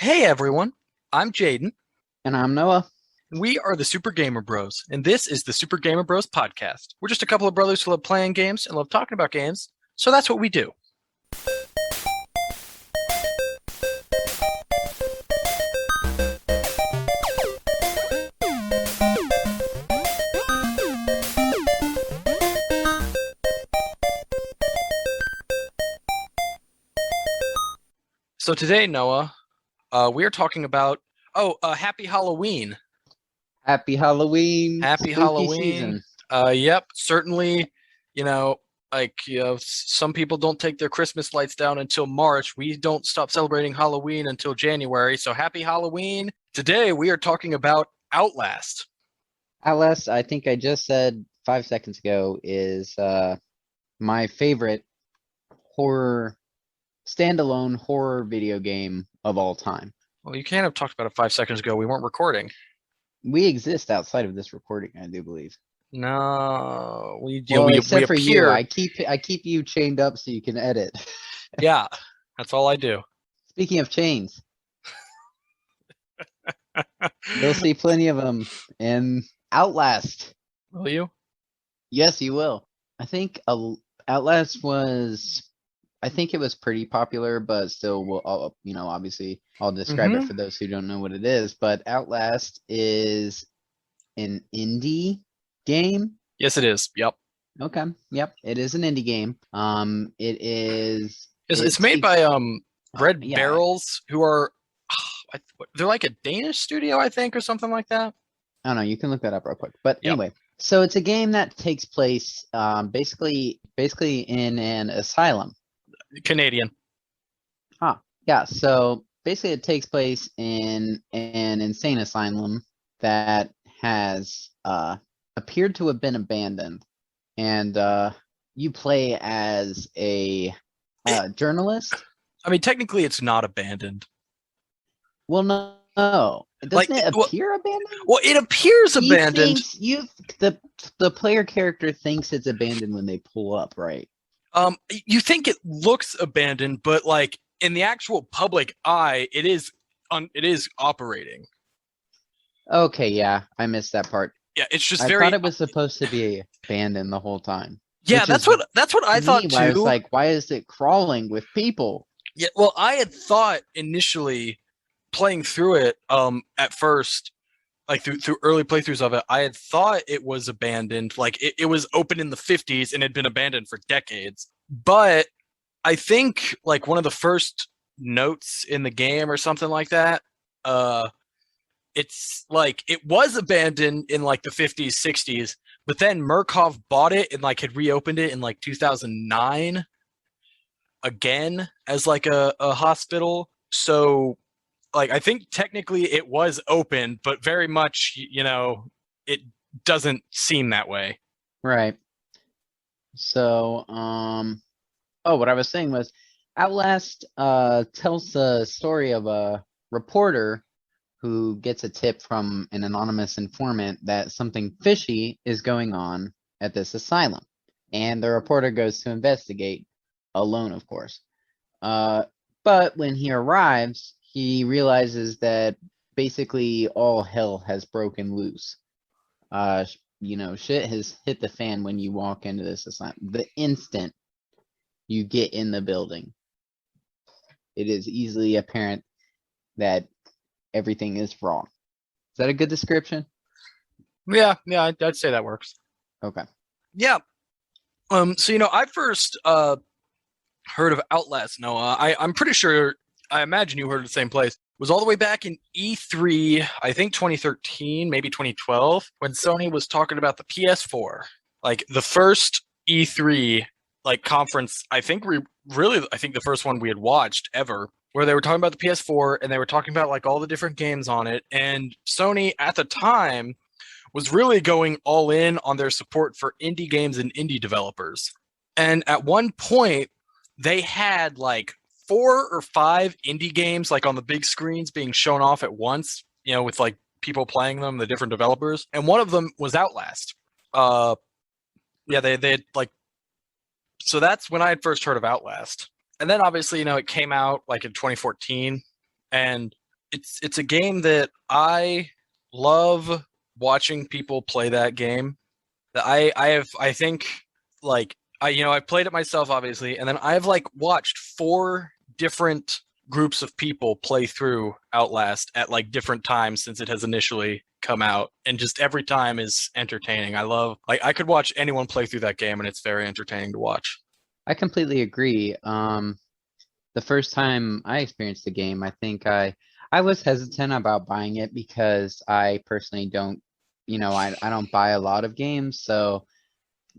Hey everyone, I'm Jaden. And I'm Noah. We are the Super Gamer Bros, and this is the Super Gamer Bros podcast. We're just a couple of brothers who love playing games and love talking about games, so that's what we do. So today, Noah, we are talking about Happy Halloween. Happy Halloween, Happy spooky Halloween. season. Yep, certainly. Some people don't take their Christmas lights down until March. We don't stop celebrating Halloween until January. So happy Halloween. Today we are talking about Outlast. Outlast, I think I just said 5 seconds ago, is my favorite horror, standalone horror video game of all time. Well, you can't have talked about it 5 seconds ago. We weren't recording. We exist outside of this recording, I do believe. No, Well, we except for you, appear. I keep you chained up so you can edit. Yeah, that's all I do. Speaking of chains, you'll see plenty of them in Outlast. Will you? Yes, you will. I think Outlast was. I think it was pretty popular, but still, obviously, I'll describe it Mm-hmm. for those who don't know what it is. But Outlast is an indie game. Yes, it is. Yep. Okay, yep, it is an indie game. It is. It's It made takes. by Red Yeah, Barrels, who are they're like a Danish studio, I think, or something like that. I don't know. You can look that up real quick. But Yep. anyway, so it's a game that takes place, basically in an asylum. Canadian. Yeah, so basically it takes place in an insane asylum that has appeared to have been abandoned. And you play as a journalist. I mean, technically, it's not abandoned. Well, no. Like, Doesn't it appear abandoned? well, it appears He abandoned. thinks the player character thinks it's abandoned when they pull up, right? You think it looks abandoned, but like in the actual public eye, it is operating. Okay, yeah, I missed that part. Yeah, it's just I very. thought it was supposed to be abandoned the whole time. Yeah, Which that's is what I thought why I was too. like, why is it crawling with people? Yeah, well, I had thought initially playing through it at first, like through early playthroughs of it, I had thought it was abandoned, like it was open in the 50s and had been abandoned for decades. But I think like one of the first notes in the game or something like that, it's like it was abandoned in like the 50s, 60s, but then Murkoff bought it and like had reopened it in like 2009 again as like a hospital. So like I think technically it was open, but very much it doesn't seem that way. Right. So, what I was saying was Outlast tells the story of a reporter who gets a tip from an anonymous informant that something fishy is going on at this asylum. And the reporter goes to investigate, alone, of course. But when he arrives, he realizes that basically all hell has broken loose. Shit has hit the fan when you walk into this assignment. The instant you get in the building, it is easily apparent that everything is wrong. Is that a good description? Yeah, I'd say that works. Okay. Yeah. So I first heard of Outlast, Noah. I'm pretty sure I imagine you heard of the same place. It was all the way back in E3, I think 2013, maybe 2012, when Sony was talking about the PS4. Like the first E3 like conference, I think the first one we had watched ever, where they were talking about the PS4 and they were talking about like all the different games on it. And Sony at the time was really going all in on their support for indie games and indie developers. And at one point, they had like 4 or 5 indie games like on the big screens being shown off at once, with like people playing them, the different developers. And one of them was Outlast. Yeah, they had like, so that's when I had first heard of Outlast. And then obviously, it came out like in 2014. And it's a game that I love watching people play that game. That I think like I've played it myself obviously, and then I've like watched four different groups of people play through Outlast at like different times since it has initially come out, and just every time is entertaining. I love like I could watch anyone play through that game and it's very entertaining to watch. I completely agree. The first time I experienced the game, I think I was hesitant about buying it because I personally don't, I don't buy a lot of games. So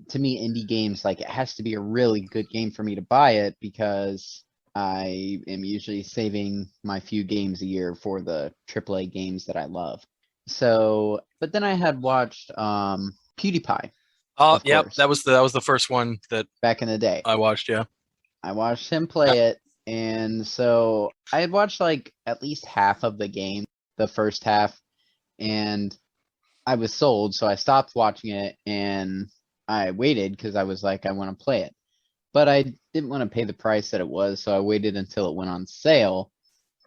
to me, indie games, like it has to be a really good game for me to buy it because I am usually saving my few games a year for the AAA games that I love. So, but then I had watched PewDiePie, Oh, of yep, course, that was the first one that back in the day. I watched. Yeah, I watched him play it, and so I had watched like at least half of the game, the first half, and I was sold, so I stopped watching it and I waited because I was like, I want to play it. But I didn't want to pay the price that it was, so I waited until it went on sale,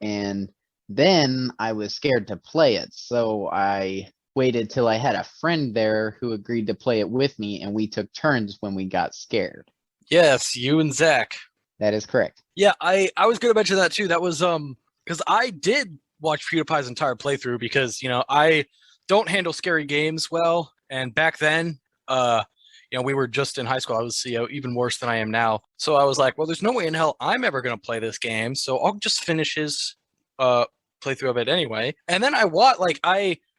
and then I was scared to play it, so I waited till I had a friend there who agreed to play it with me, and we took turns when we got scared. yes, you and Zach. That is correct. Yeah, I was gonna mention that too. That was because I did watch PewDiePie's entire playthrough because I don't handle scary games well, and back then we were just in high school. I was even worse than I am now. So I was like, well, there's no way in hell I'm ever gonna play this game, so I'll just finish his uh playthrough of it anyway. And then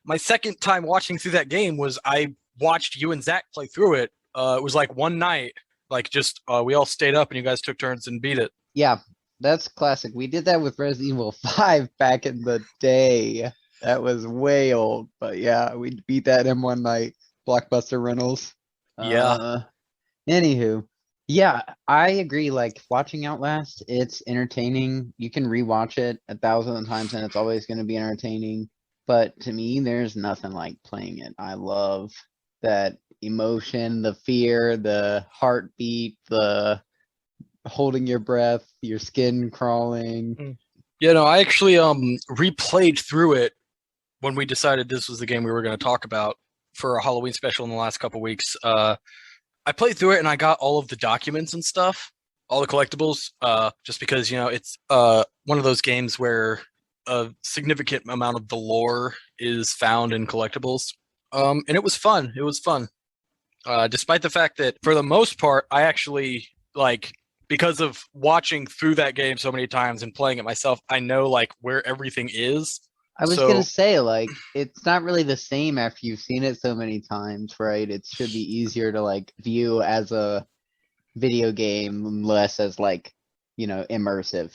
my second time watching through that game was I watched you and Zach play through it. It was like one night, like just we all stayed up and you guys took turns and beat it. Yeah, that's classic. We did that with Resident Evil 5 back in the day. That was way old, but yeah, we beat that in one night. Blockbuster Rentals. Yeah. Uh, Anywho, yeah, I agree. Like watching Outlast, it's entertaining. You can rewatch it 1,000 times and it's always going to be entertaining. But to me, there's nothing like playing it. I love that emotion, the fear, the heartbeat, the holding your breath, your skin crawling. I actually replayed through it when we decided this was the game we were going to talk about for a Halloween special in the last couple weeks. I played through it and I got all of the documents and stuff, all the collectibles, just because it's one of those games where a significant amount of the lore is found in collectibles. And it was fun. It was fun. Despite the fact that for the most part, I actually like because of watching through that game so many times and playing it myself, I know like where everything is. I was So gonna say, like, it's not really the same after you've seen it so many times, right? It should be easier to like view as a video game, less as like, immersive.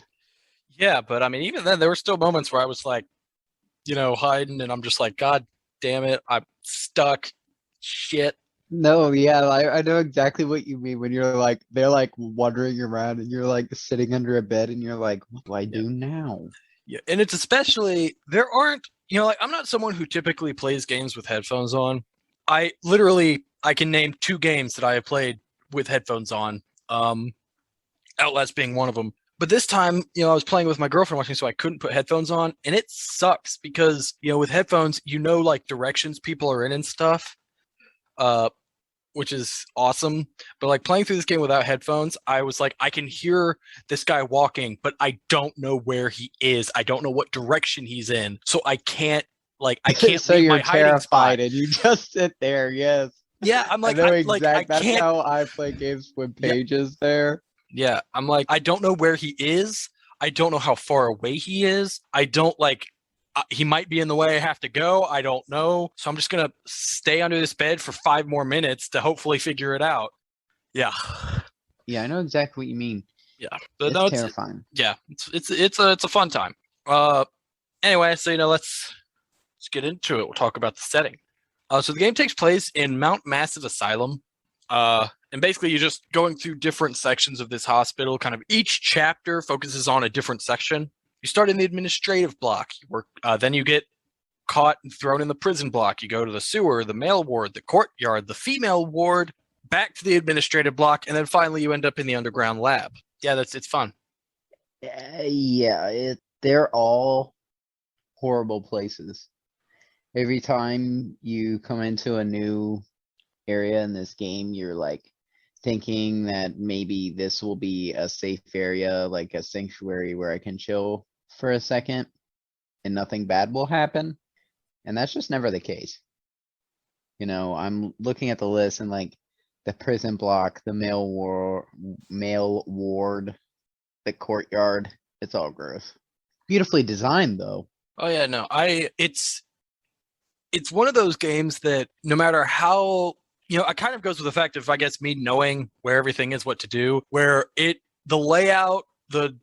yeah, but I mean, even then, there were still moments where I was like, hiding, and I'm just like, God damn it, I'm stuck. Shit. No, yeah, I know exactly what you mean when you're like they're like wandering around and you're like sitting under a bed and you're like, what do I Yeah. do now? Yeah, and it's especially there aren't like I'm not someone who typically plays games with headphones on. I can name two games that I have played with headphones on. Outlast being one of them. But this time, I was playing with my girlfriend watching, so I couldn't put headphones on, and it sucks because with headphones, like directions people are in and stuff. Uh, which is awesome. But like playing through this game without headphones, I was like, I can hear this guy walking, but I don't know where he is. I don't know what direction he's in. So I can't So leave you're my hiding spot. terrified and you just sit there, yes. Yeah, I'm I like, know I that's can't. how I play games when Yeah, Paige is there. yeah. I'm like, I don't know where he is. I don't know how far away he is. I don't like. He might be in the way I have to go. I don't know. So I'm just gonna stay under this bed for 5 more minutes to hopefully figure it out. Yeah. Yeah, I know exactly what you mean. Yeah, but It's no, terrifying. it's a fun time. Anyway, so let's get into it. We'll talk about the setting. So the game takes place in Mount Massive Asylum. And basically you're just going through different sections of this hospital. Kind of each chapter focuses on a different section. You start in the administrative block. You work, then you get caught and thrown in the prison block. You go to the sewer, the male ward, the courtyard, the female ward, back to the administrative block, and then finally you end up in the underground lab. Yeah, it's fun. Yeah, they're all horrible places. Every time you come into a new area in this game, you're like thinking that maybe this will be a safe area, like a sanctuary where I can chill for a second and nothing bad will happen. And that's just never the case. I'm looking at the list and like the prison block, the male ward, the courtyard, it's all gross. Beautifully designed though. Oh yeah, no. It's one of those games that no matter how, it kind of goes with the fact of, I guess, me knowing where everything is, what to do, where the layout, the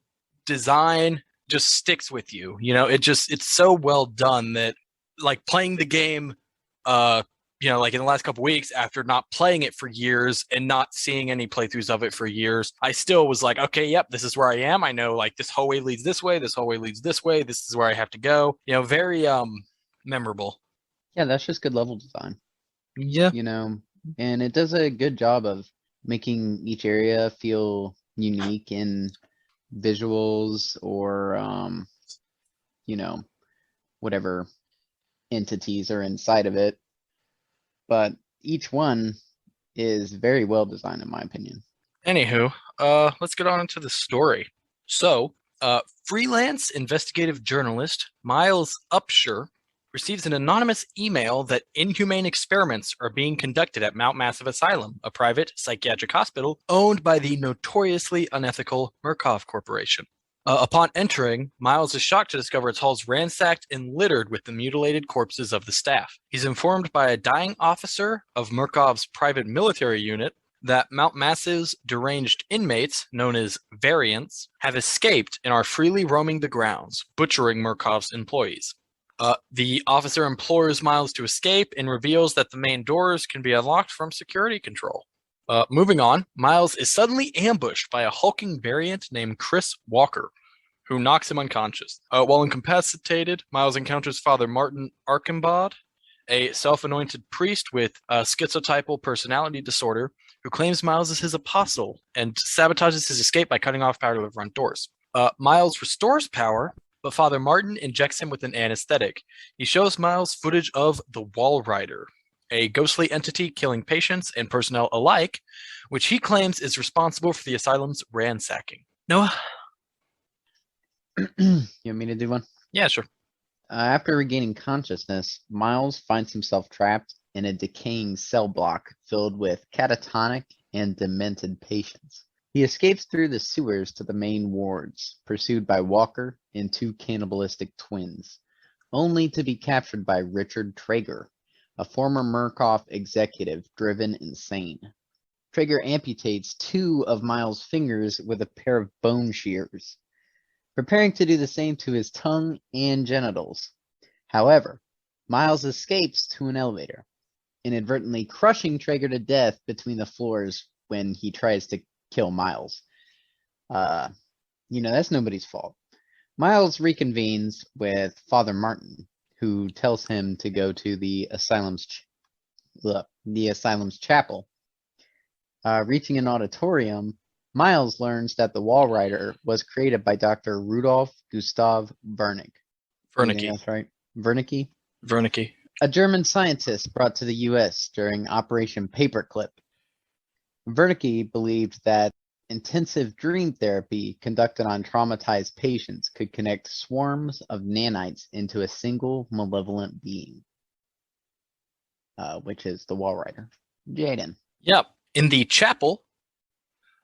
design just sticks with you. It's so well done that, like, playing the game, like in the last couple weeks after not playing it for years and not seeing any playthroughs of it for years, I still was like, okay, yep, this is where I am. I know, like, this hallway leads this way, this hallway leads this way, this is where I have to go. Very memorable. Yeah, that's just good level design. Yeah. And it does a good job of making each area feel unique in visuals or whatever entities are inside of it. But each one is very well designed, in my opinion. Anywho, let's get on into the story. So, freelance investigative journalist Miles Upshur receives an anonymous email that inhumane experiments are being conducted at Mount Massive Asylum, a private psychiatric hospital owned by the notoriously unethical Murkoff Corporation. Upon entering, Miles is shocked to discover its halls ransacked and littered with the mutilated corpses of the staff. He's informed by a dying officer of Murkoff's private military unit that Mount Massive's deranged inmates, known as variants, have escaped and are freely roaming the grounds, butchering Murkoff's employees. The officer implores Miles to escape and reveals that the main doors can be unlocked from security control. Moving on, Miles is suddenly ambushed by a hulking variant named Chris Walker, who knocks him unconscious. While incapacitated, Miles encounters Father Martin Archambaud, a self-anointed priest with a schizotypal personality disorder, who claims Miles is his apostle and sabotages his escape by cutting off power to the front doors. Miles restores power, but Father Martin injects him with an anesthetic. He shows Miles footage of the Wall Rider, a ghostly entity killing patients and personnel alike, which he claims is responsible for the asylum's ransacking. Noah? You want me to do one? Yeah, sure. After regaining consciousness, Miles finds himself trapped in a decaying cell block filled with catatonic and demented patients. He escapes through the sewers to the main wards, pursued by Walker and two cannibalistic twins, only to be captured by Richard Traeger, a former Murkoff executive driven insane. Traeger amputates two of Miles' fingers with a pair of bone shears, preparing to do the same to his tongue and genitals. However, Miles escapes to an elevator, inadvertently crushing Traeger to death between the floors when he tries to kill Miles. That's nobody's fault. Miles reconvenes with Father Martin, who tells him to go to the asylum's chapel. Reaching an auditorium, Miles learns that the Wall Rider was created by Dr. Rudolf Gustav Wernicke. That's right. Wernicke. A German scientist brought to the U.S. during Operation Paperclip. Wernicke believed that intensive dream therapy conducted on traumatized patients could connect swarms of nanites into a single malevolent being, which is the Wall Rider. Jaden. Yep. In the chapel,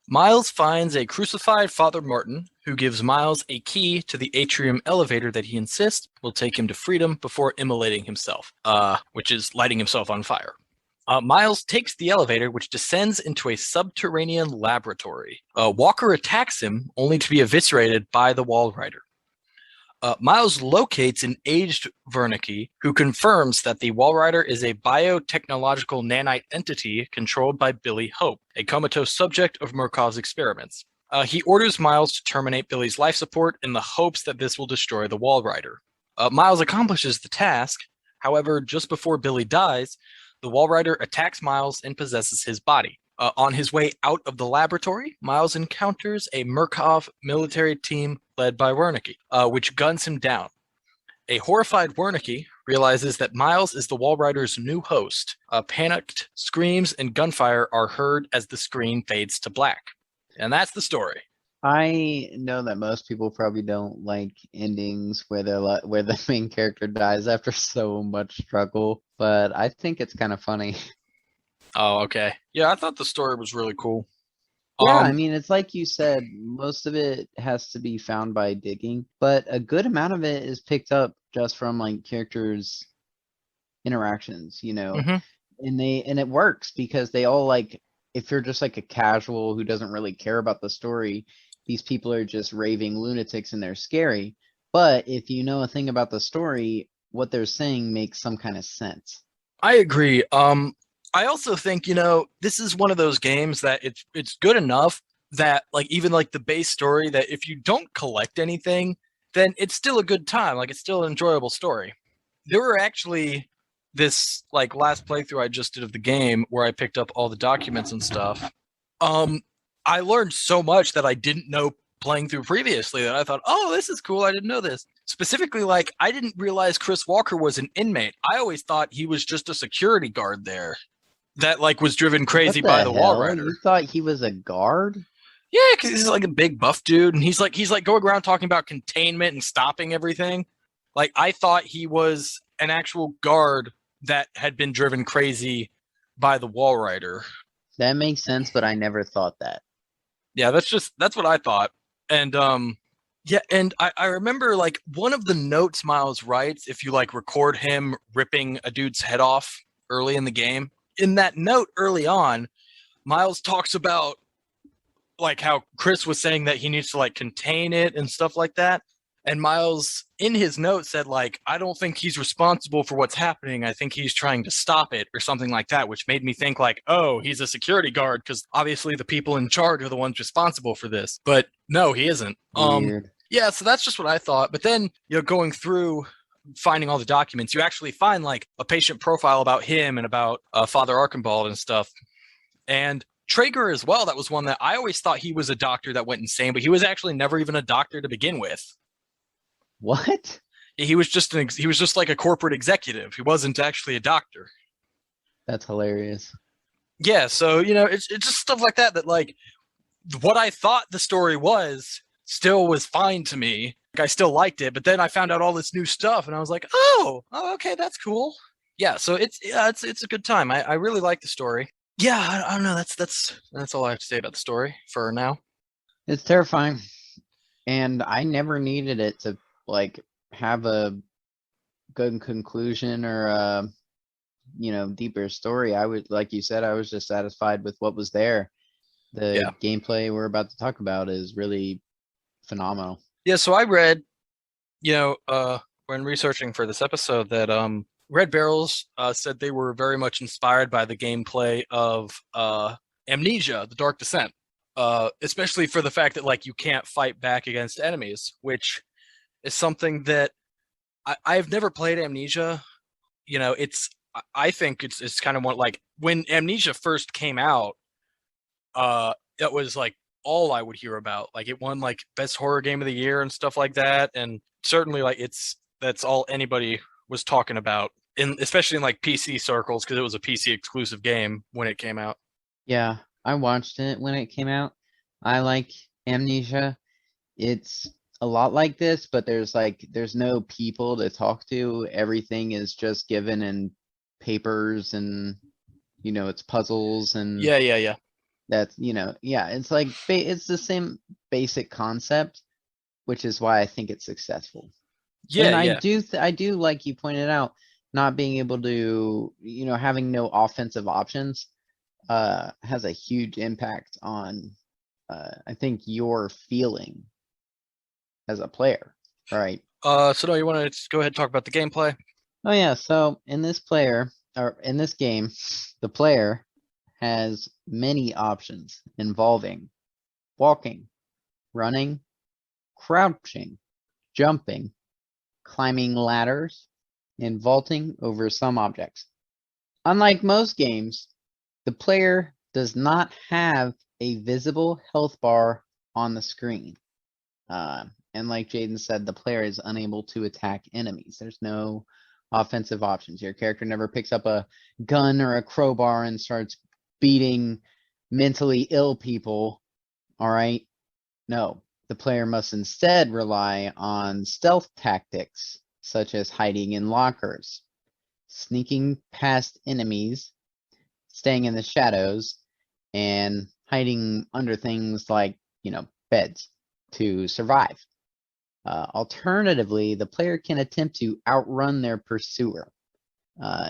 Miles finds a crucified Father Martin, who gives Miles a key to the atrium elevator that he insists will take him to freedom before immolating himself, which is lighting himself on fire. Miles takes the elevator, which descends into a subterranean laboratory. Walker attacks him, only to be eviscerated by the Wall Rider. Miles locates an aged Wernicke, who confirms that the Wall Rider is a biotechnological nanite entity controlled by Billy Hope, a comatose subject of Murkoff's experiments. He orders Miles to terminate Billy's life support in the hopes that this will destroy the Wall Rider. Miles accomplishes the task. However, just before Billy dies, the Wall Rider attacks Miles and possesses his body. On his way out of the laboratory, Miles encounters a Murkoff military team led by Wernicke, which guns him down. A horrified Wernicke realizes that Miles is the Walrider's new host. Panicked screams and gunfire are heard as the screen fades to black. And that's the story. I know that most people probably don't like endings where where the main character dies after so much struggle, but I think it's kind of funny. Oh, okay. Yeah, I thought the story was really cool. Yeah, I Um, mean, it's like you said, most of it has to be found by digging, but a good amount of it is picked up just from like characters' interactions, mhm. and it works because they all like, if you're just like a casual who doesn't really care about the story, these people are just raving lunatics and they're scary. But if you know a thing about the story, what they're saying makes some kind of sense. I agree. I also think, this is one of those games that it's good enough that like even like the base story that if you don't collect anything, then it's still a good time. Like it's still an enjoyable story. There were actually this like last playthrough I just did of the game where I picked up all the documents and stuff. Um, I learned so much that I didn't know playing through previously that I thought, oh, this is cool. I didn't know this. Specifically, like I didn't realize Chris Walker was an inmate. I always thought he was just a security guard there that like was driven What crazy by the the wall hell? rider. You thought he was a guard? Yeah, because he's like a big buff dude, and he's like going around talking about containment and stopping everything. Like I thought he was an actual guard that had been driven crazy by the wall rider. That makes sense, but I never thought that. Yeah, that's what I thought. And yeah, and I remember like one of the notes Miles writes if you like record him ripping a dude's head off early in the game. In that note early on, Miles talks about like how Chris was saying that he needs to like contain it and stuff like that. And Miles in his note said like I don't think he's responsible for what's happening. I think he's trying to stop it or something like that, which made me think like, "Oh, he's a security guard because obviously the people in charge are the ones responsible for this." But no, he isn't. Weird. Yeah, so that's just what I thought. But then, going through finding all the documents, you actually find like a patient profile about him and about Father Archambault and stuff. And Traeger as well. That was one that I always thought he was a doctor that went insane, but he was actually never even a doctor to begin with. What? He was just like a corporate executive. He wasn't actually a doctor. That's hilarious. Yeah, so it's just stuff like that that like what I thought the story was still was fine to me. Like I still liked it, but then I found out all this new stuff, and I was like, oh, okay, that's cool. Yeah, so it's a good time. I really like the story. Yeah, I don't know. That's all I have to say about the story for now. It's terrifying. And I never needed it to like have a good conclusion or deeper story. I would, like you said, I was just satisfied with what was there. The Yeah, gameplay we're about to talk about is really phenomenal. yeah. So I read, when researching for this episode, that Red Barrels said they were very much inspired by the gameplay of Amnesia: The Dark Descent. Especially for the fact that like you can't fight back against enemies, which is something that I've never played Amnesia. I think it's kind of one like when Amnesia first came out, it was like all I would hear about. Like it won like best horror game of the year and stuff like that, and certainly like that's all anybody was talking about, especially in like PC circles because it was a PC exclusive game when it came out. Yeah, I watched it when it came out. I like Amnesia. It's a lot like this, but there's no people to talk to. Everything is just given in papers and it's puzzles and Yeah, yeah, yeah, that's yeah, it's like it's the same basic concept, which is why I think it's successful. yeah, And yeah. I do like you pointed out, not being able to, having no offensive options has a huge impact on I think your feeling as a player, right? So no, you want to just go ahead and talk about the gameplay? Oh yeah, so in this game, the player has many options involving walking, running, crouching, jumping, climbing ladders, and vaulting over some objects. Unlike most games, the player does not have a visible health bar on the screen. And like Jaden said, the player is unable to attack enemies. There's no offensive options. Your character never picks up a gun or a crowbar and starts beating mentally ill people. All right. No, the player must instead rely on stealth tactics, such as hiding in lockers, sneaking past enemies, staying in the shadows, and hiding under things like, beds to survive. Alternatively, the player can attempt to outrun their pursuer.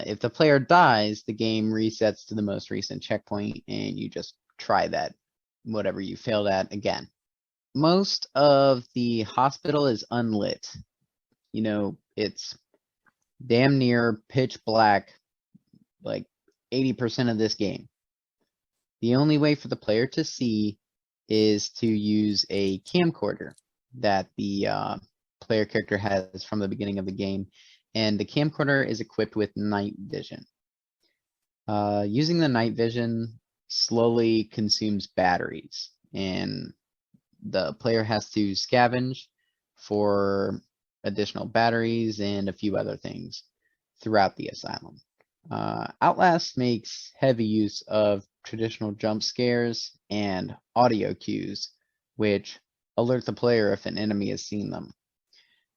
If the player dies, the game resets to the most recent checkpoint, and you just try that, whatever you failed at, again. Most of the hospital is unlit. It's damn near pitch black, like 80% of this game. The only way for the player to see is to use a camcorder that the player character has from the beginning of the game, and the camcorder is equipped with night vision. Using the night vision slowly consumes batteries, and the player has to scavenge for additional batteries and a few other things throughout the asylum. Outlast makes heavy use of traditional jump scares and audio cues, which alert the player if an enemy has seen them.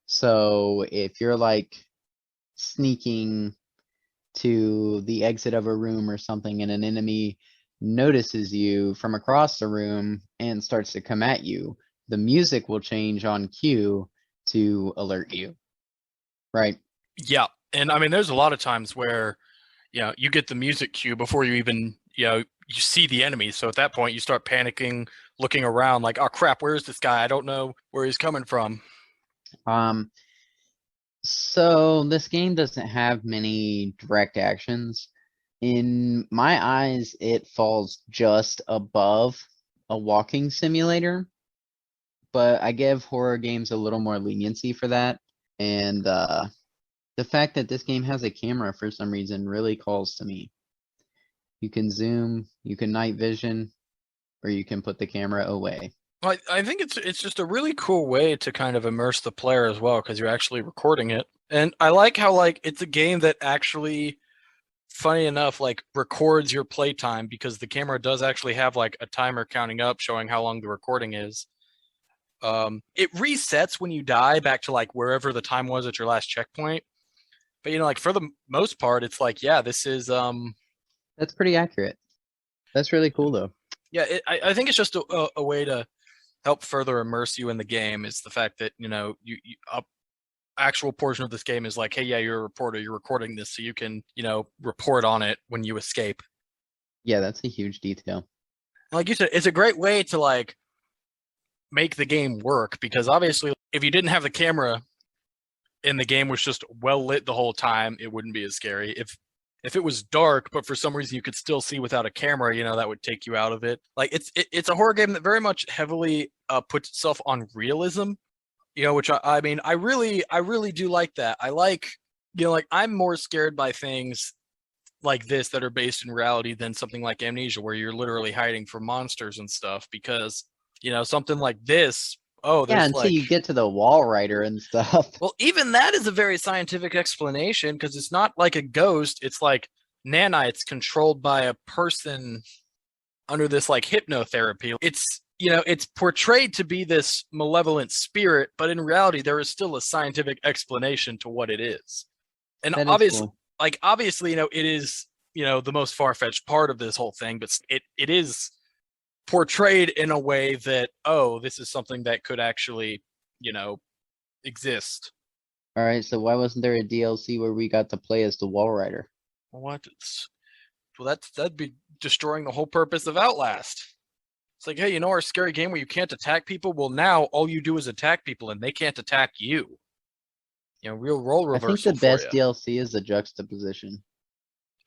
So if you're like sneaking to the exit of a room or something and an enemy notices you from across the room and starts to come at you, the music will change on cue to alert you. Right? Yeah. And I mean, there's a lot of times where, you get the music cue before you even, you see the enemy. So at that point, you start panicking, looking around like, oh crap, where is this guy? I don't know where he's coming from. So this game doesn't have many direct actions. In my eyes, it falls just above a walking simulator, but I give horror games a little more leniency for that. And the fact that this game has a camera for some reason really calls to me. You can zoom, you can night vision, or you can put the camera away. Well, I think it's just a really cool way to kind of immerse the player as well, because you're actually recording it. And I like how it's a game that actually, funny enough, records your playtime, because the camera does actually have a timer counting up showing how long the recording is. It resets when you die back to wherever the time was at your last checkpoint. But for the most part, it's yeah, this is That's pretty accurate. That's really cool though. Yeah, I think it's just a way to help further immerse you in the game, is the fact that actual portion of this game is hey, yeah, you're a reporter, you're recording this so you can report on it when you escape. Yeah, that's a huge detail. Like you said, it's a great way to make the game work, because obviously if you didn't have the camera and the game was just well lit the whole time, it wouldn't be as scary. If it was dark, but for some reason you could still see without a camera, that would take you out of it. It's a horror game that very much heavily puts itself on realism, which I mean, I really do like that. I I'm more scared by things like this that are based in reality than something like Amnesia, where you're literally hiding from monsters and stuff, because something like this, Yeah, there's until you get to the wall rider and stuff. well, even that is a very scientific explanation, because it's not like a ghost. It's like nanites controlled by a person under this hypnotherapy. It's portrayed to be this malevolent spirit, but in reality, there is still a scientific explanation to what it is. And That is obviously, cool. obviously, it is, the most far-fetched part of this whole thing, but it is portrayed in a way that, oh, this is something that could actually, exist. All right, so why wasn't there a DLC where we got to play as the wall rider? What? Well, that'd be destroying the whole purpose of Outlast. It's hey, our scary game where you can't attack people? Well, now all you do is attack people, and they can't attack you. Real role I think reversal the for best you. DLC is the juxtaposition.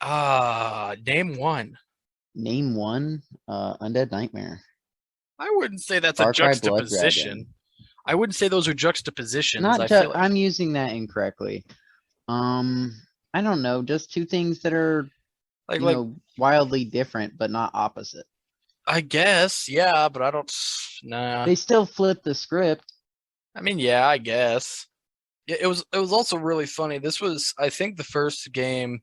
Name one. Name one, Undead Nightmare. I wouldn't say that's a Far Cry Blood juxtaposition. Dragon. I wouldn't say those are juxtapositions. Not I ju- feel I'm using that incorrectly. I don't know, just two things that are, like wildly different, but not opposite. I guess, yeah, but I don't. Nah. They still flip the script. I mean, yeah, I guess. Yeah, it was also really funny. This was, I think, the first game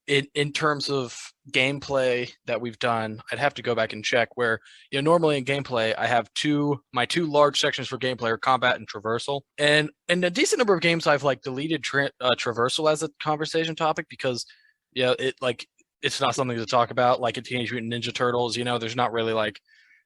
in terms of gameplay that we've done. I'd have to go back and check where, normally in gameplay I have my two large sections for gameplay are combat and traversal. And in a decent number of games I've like deleted traversal as a conversation topic because it's not something to talk about like in Teenage Mutant Ninja Turtles, there's not really like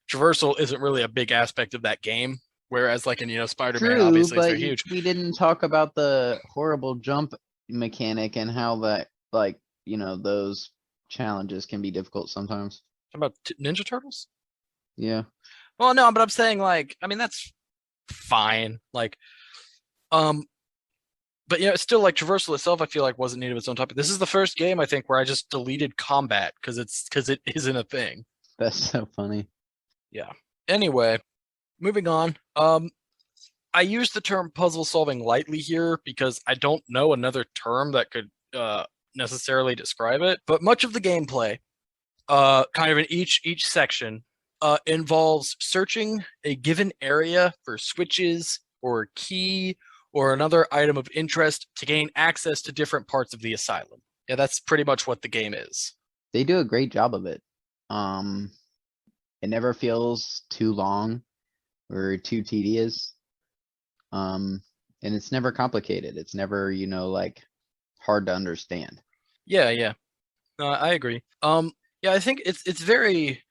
traversal isn't really a big aspect of that game. Whereas like in Spider-Man, True, obviously it's but very huge. we didn't talk about the horrible jump mechanic and how that, like, those challenges can be difficult sometimes. How about Ninja Turtles? Yeah. Well, no, but I'm saying like, I mean that's fine. Like, um, but it's still like traversal itself. I feel like wasn't needed of its own topic. This is the first game I think where I just deleted combat because it isn't a thing. That's so funny. Yeah. Anyway, moving on. I use the term puzzle solving lightly here because I don't know another term that could necessarily describe it. But much of the gameplay, kind of in each section, involves searching a given area for switches or a key or another item of interest to gain access to different parts of the asylum. Yeah, that's pretty much what the game is. They do a great job of it. It never feels too long or too tedious. And it's never complicated. It's never, like hard to understand. Yeah, yeah. I agree. Yeah, I think it's very,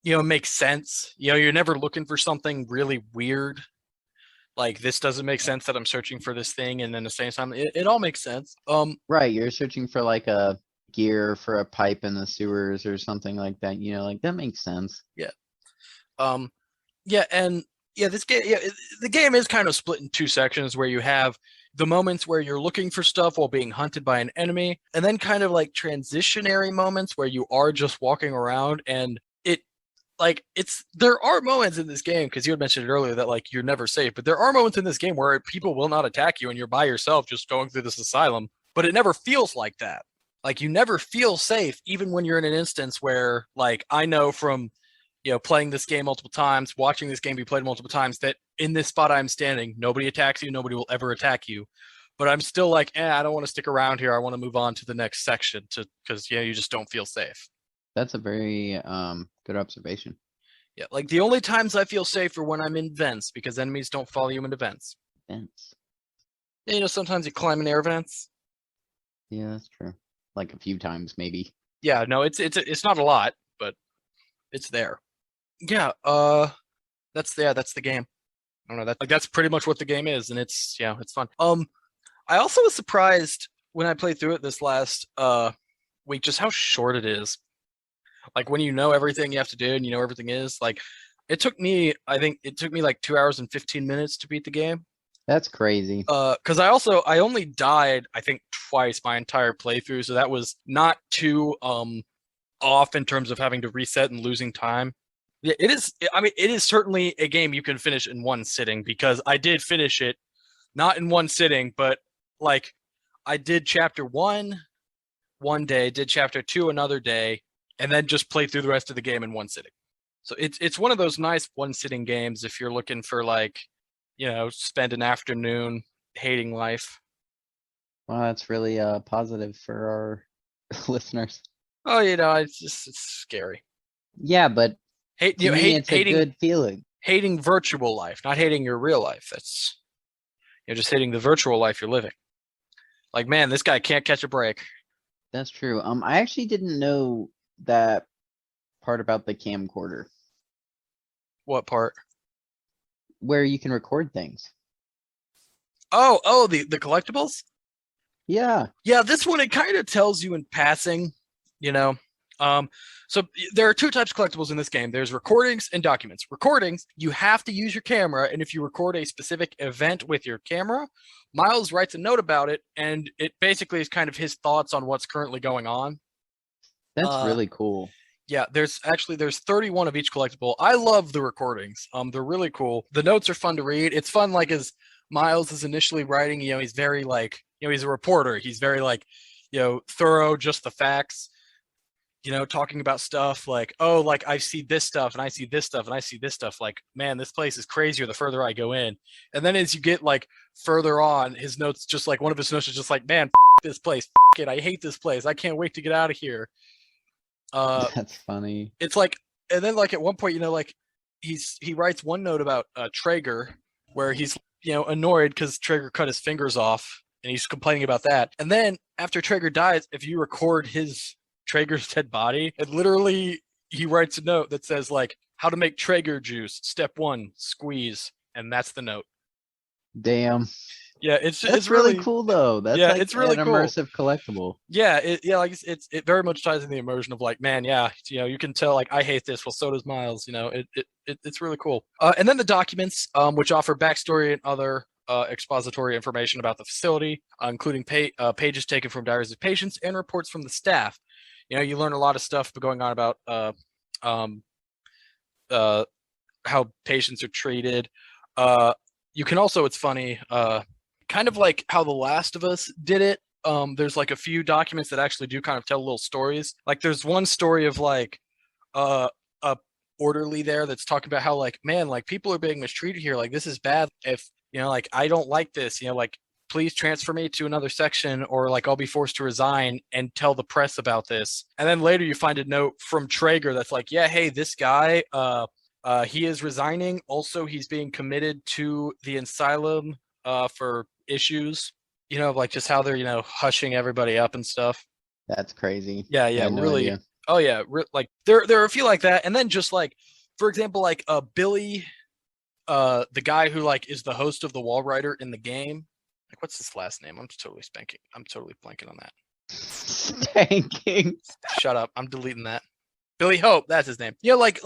makes sense. You're never looking for something really weird. Like this doesn't make sense that I'm searching for this thing, and then at the same time, it all makes sense. Right, you're searching for like a gear for a pipe in the sewers or something like that. Like that makes sense. Yeah. Yeah, and this game, the game is kind of split in two sections where you have the moments where you're looking for stuff while being hunted by an enemy, and then kind of like transitionary moments where you are just walking around and there are moments in this game because you had mentioned it earlier that like you're never safe, but there are moments in this game where people will not attack you and you're by yourself just going through this asylum, but it never feels like that. Like you never feel safe even when you're in an instance where like I know from playing this game multiple times, watching this game be played multiple times, that in this spot I'm standing, nobody attacks you, nobody will ever attack you. But I'm still like, I don't want to stick around here. I want to move on to the next section because you just don't feel safe. That's a very good observation. Yeah, like the only times I feel safe are when I'm in vents because enemies don't follow you into vents. Vents. Yeah, sometimes you climb in air vents. Yeah, that's true. Like a few times, maybe. Yeah, no, it's not a lot, but it's there. Yeah, that's the game. I don't know, that's pretty much what the game is, and it's fun. I also was surprised when I played through it this last week just how short it is. Like when you know everything you have to do and you know everything is like I think it took me like 2 hours and 15 minutes to beat the game. That's crazy. Because I only died I think twice my entire playthrough, so that was not too off in terms of having to reset and losing time. Yeah, it is. I mean, it is certainly a game you can finish in one sitting because I did finish it not in one sitting, but like I did chapter one day, did chapter two another day, and then just played through the rest of the game in one sitting. So it's one of those nice one sitting games if you're looking for like, spend an afternoon hating life. Well, that's really positive for our listeners. Oh, it's scary. Yeah, but to me, it's hating, a good feeling. Hating virtual life, not hating your real life. That's just hating the virtual life you're living. Like, man, this guy can't catch a break. That's true. I actually didn't know that part about the camcorder. What part? Where you can record things. Oh, the collectibles? Yeah. Yeah, this one, it kind of tells you in passing, So there are two types of collectibles in this game. There's recordings and documents. Recordings, you have to use your camera, and if you record a specific event with your camera, Miles writes a note about it, and it basically is kind of his thoughts on what's currently going on. That's really cool. Yeah, there's 31 of each collectible. I love the recordings. They're really cool. The notes are fun to read. It's fun, like as Miles is initially writing, he's very like, he's a reporter. He's very like, thorough, just the facts. talking about stuff like, oh, like I see this stuff and I see this stuff and I see this stuff. Like, man, this place is crazier the further I go in. And then as you get like further on, his notes just like one of his notes is just like, man, this place, it, I hate this place. I can't wait to get out of here. That's funny. It's like, and then like at one point, like he writes one note about Traeger where he's annoyed because Traeger cut his fingers off and he's complaining about that. And then after Traeger dies, if you record his Traeger's dead body, and literally he writes a note that says like how to make Traeger juice. Step 1, squeeze, and that's the note. Damn. Yeah, That's it's really cool though. That's yeah, like it's really an cool. immersive collectible. Yeah, like it very much ties in the immersion of like, man, yeah, you can tell like I hate this. Well, so does Miles. It's really cool. And then the documents, which offer backstory and other expository information about the facility, including pages taken from diaries of patients and reports from the staff. You learn a lot of stuff going on about how patients are treated. You can also, it's funny, kind of like how The Last of Us did it. There's like a few documents that actually do kind of tell little stories. Like there's one story of like a orderly there that's talking about how like, man, like people are being mistreated here. Like this is bad. If like I don't like this, like please transfer me to another section or like I'll be forced to resign and tell the press about this. And then later you find a note from Traeger that's like, yeah, hey, this guy, he is resigning. Also, he's being committed to the asylum for issues, like just how they're, hushing everybody up and stuff. That's crazy. Yeah, I yeah, had no really. idea. Oh yeah, like there are a few like that, and then just like, for example, like Billy, the guy who like is the host of the Wall Rider in the game. Like, what's his last name? I'm totally blanking on that. Spanking. Shut up! I'm deleting that. Billy Hope, that's his name. Like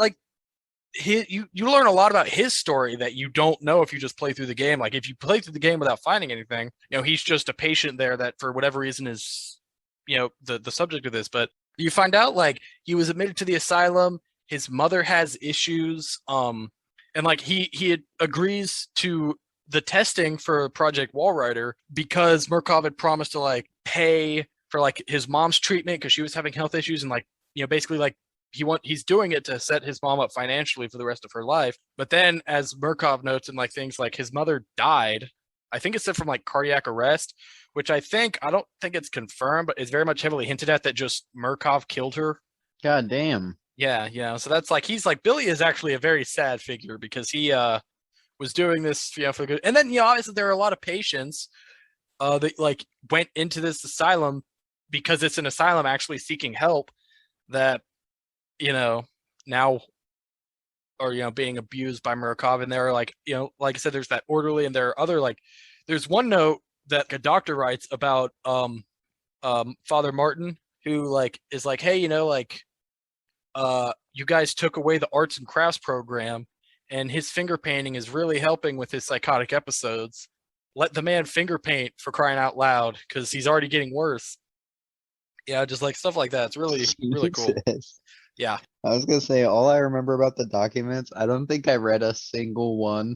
you learn a lot about his story that you don't know if you just play through the game. Like if you play through the game without finding anything, he's just a patient there that for whatever reason is, the subject of this. But you find out like he was admitted to the asylum. His mother has issues. And like he agrees to the testing for Project Wallrider because Murkoff had promised to like pay for like his mom's treatment because she was having health issues and like basically like he's doing it to set his mom up financially for the rest of her life. But then as Murkoff notes and like things like his mother died, I think it said from like cardiac arrest, which I don't think it's confirmed, but it's very much heavily hinted at that just Murkoff killed her. God damn. Yeah. So that's like he's like Billy is actually a very sad figure because he was doing this for good. And then obviously there are a lot of patients that like went into this asylum because it's an asylum actually seeking help that now are being abused by Murkoff. And there are like like I said, there's that orderly, and there are other like there's one note that a doctor writes about Father Martin, who like is like, hey, like you guys took away the arts and crafts program and his finger painting is really helping with his psychotic episodes. Let the man finger paint, for crying out loud, because he's already getting worse. Yeah, just like stuff like that. It's really really cool. Jesus. Yeah. I was gonna say, all I remember about the documents, I don't think I read a single one.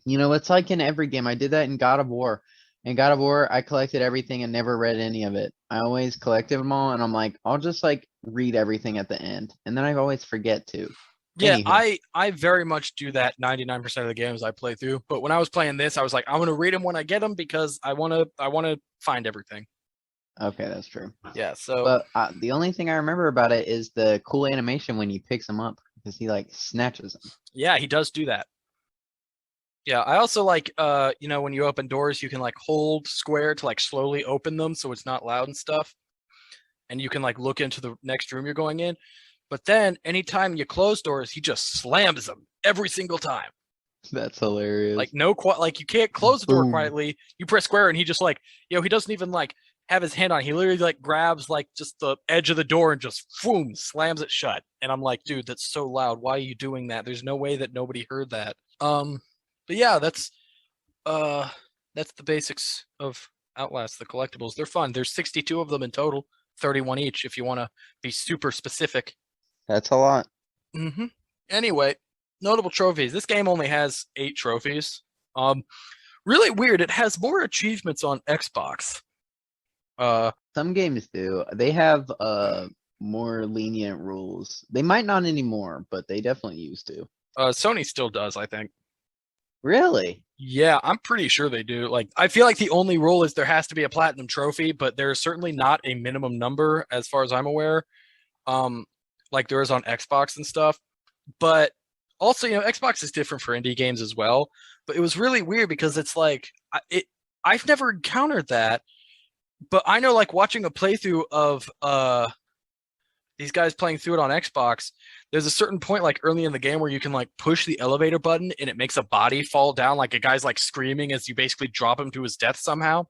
It's like in every game. I did that in God of War. In God of War, I collected everything and never read any of it. I always collected them all, and I'm like, I'll just like read everything at the end, and then I always forget to. Yeah, Anywho. I very much do that 99% of the games I play through. But when I was playing this, I was like, I'm gonna read them when I get them because I wanna find everything. Okay, that's true. Yeah. So. But the only thing I remember about it is the cool animation when he picks them up because he like snatches them. Yeah, he does do that. Yeah, I also like when you open doors, you can like hold square to like slowly open them so it's not loud and stuff. And you can like look into the next room you're going in. But then anytime you close doors, he just slams them every single time. That's hilarious. Like like you can't close the door Boom. quietly. You press square and he just like, he doesn't even like have his hand on. He literally like grabs like just the edge of the door and just boom, slams it shut. And I'm like, dude, that's so loud. Why are you doing that? There's no way that nobody heard that. But yeah, that's the basics of Outlast, the collectibles. They're fun. There's 62 of them in total, 31 each if you want to be super specific. That's a lot. Mm-hmm. Anyway, notable trophies. This game only has 8 trophies. Really weird. It has more achievements on Xbox. Some games do. They have more lenient rules. They might not anymore, but they definitely used to. Sony still does, I think. Really? Yeah, I'm pretty sure they do. Like, I feel like the only rule is there has to be a platinum trophy, but there's certainly not a minimum number as far as I'm aware. Um, like there is on Xbox and stuff. But also, Xbox is different for indie games as well. But it was really weird because it's like I've never encountered that. But I know, like watching a playthrough of these guys playing through it on Xbox, there's a certain point like early in the game where you can like push the elevator button and it makes a body fall down, like a guy's like screaming as you basically drop him to his death somehow.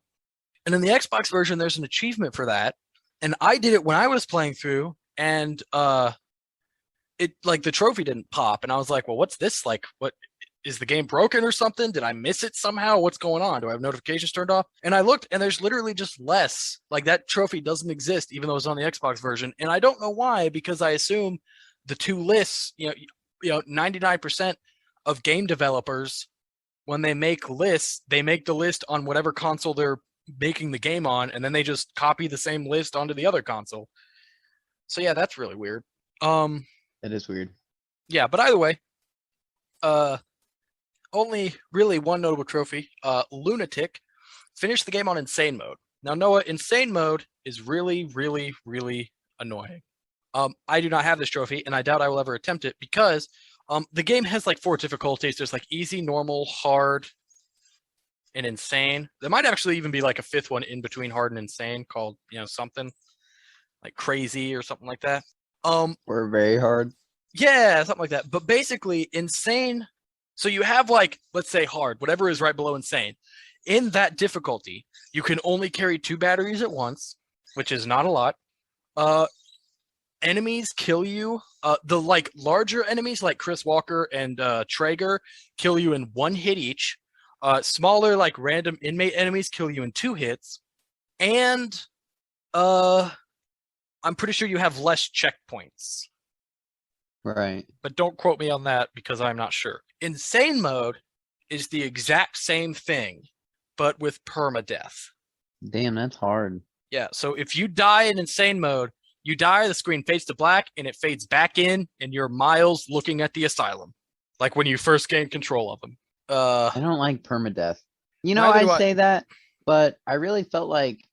And in the Xbox version, there's an achievement for that. And I did it when I was playing through, and it like the trophy didn't pop, and I was like, well, what's this? Like, what is the game broken or something? Did I miss it somehow? What's going on? Do I have notifications turned off? And I looked, and there's literally just less. Like that trophy doesn't exist, even though it's on the Xbox version. And I don't know why, because I assume the two lists, 99% of game developers, when they make lists, they make the list on whatever console they're making the game on, and then they just copy the same list onto the other console. So yeah, that's really weird. That is weird. Yeah, but either way, only really one notable trophy. Lunatic finished the game on insane mode. Now, Noah, insane mode is really, really, really annoying. I do not have this trophy, and I doubt I will ever attempt it because the game has like 4 difficulties. There's like easy, normal, hard, and insane. There might actually even be like a 5th one in between hard and insane called, something like crazy or something like that. We're very hard. Yeah, something like that. But basically, insane. So you have like, let's say hard, whatever is right below insane. In that difficulty, you can only carry 2 batteries at once, which is not a lot. Enemies kill you. The like larger enemies like Chris Walker and Traeger kill you in 1 hit each. Smaller like random inmate enemies kill you in 2 hits. And I'm pretty sure you have less checkpoints. Right. But don't quote me on that because I'm not sure. Insane mode is the exact same thing, but with permadeath. Damn, that's hard. Yeah, so if you die in insane mode, you die, the screen fades to black, and it fades back in, and you're miles looking at the asylum. Like when you first gain control of them. I don't like permadeath. Neither do I I. say that, but I really felt like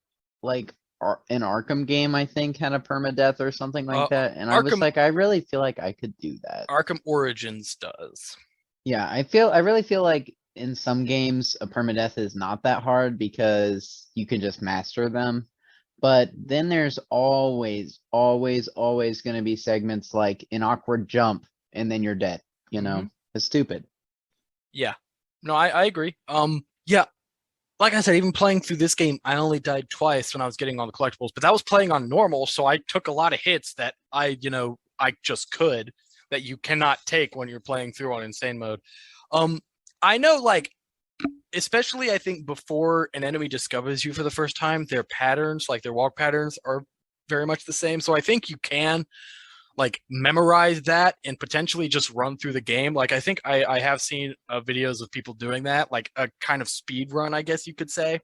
an Arkham game, I think, had a permadeath or something like that. And I was Arkham- like, I really feel like I could do that. Arkham Origins does. Yeah, I really feel like in some games a permadeath is not that hard because you can just master them. But then there's always going to be segments like an awkward jump and then you're dead. It's stupid. Yeah. No, I agree. Yeah. Like I said, even playing through this game, I only died twice when I was getting all the collectibles, but that was playing on normal, so I took a lot of hits that I just could, that you cannot take when you're playing through on insane mode. I know, like, especially I think before an enemy discovers you for the first time, their patterns, like their walk patterns, are very much the same. So I think you can like memorize that and potentially just run through the game. Like I think I have seen videos of people doing that, like a kind of speed run, I guess you could say.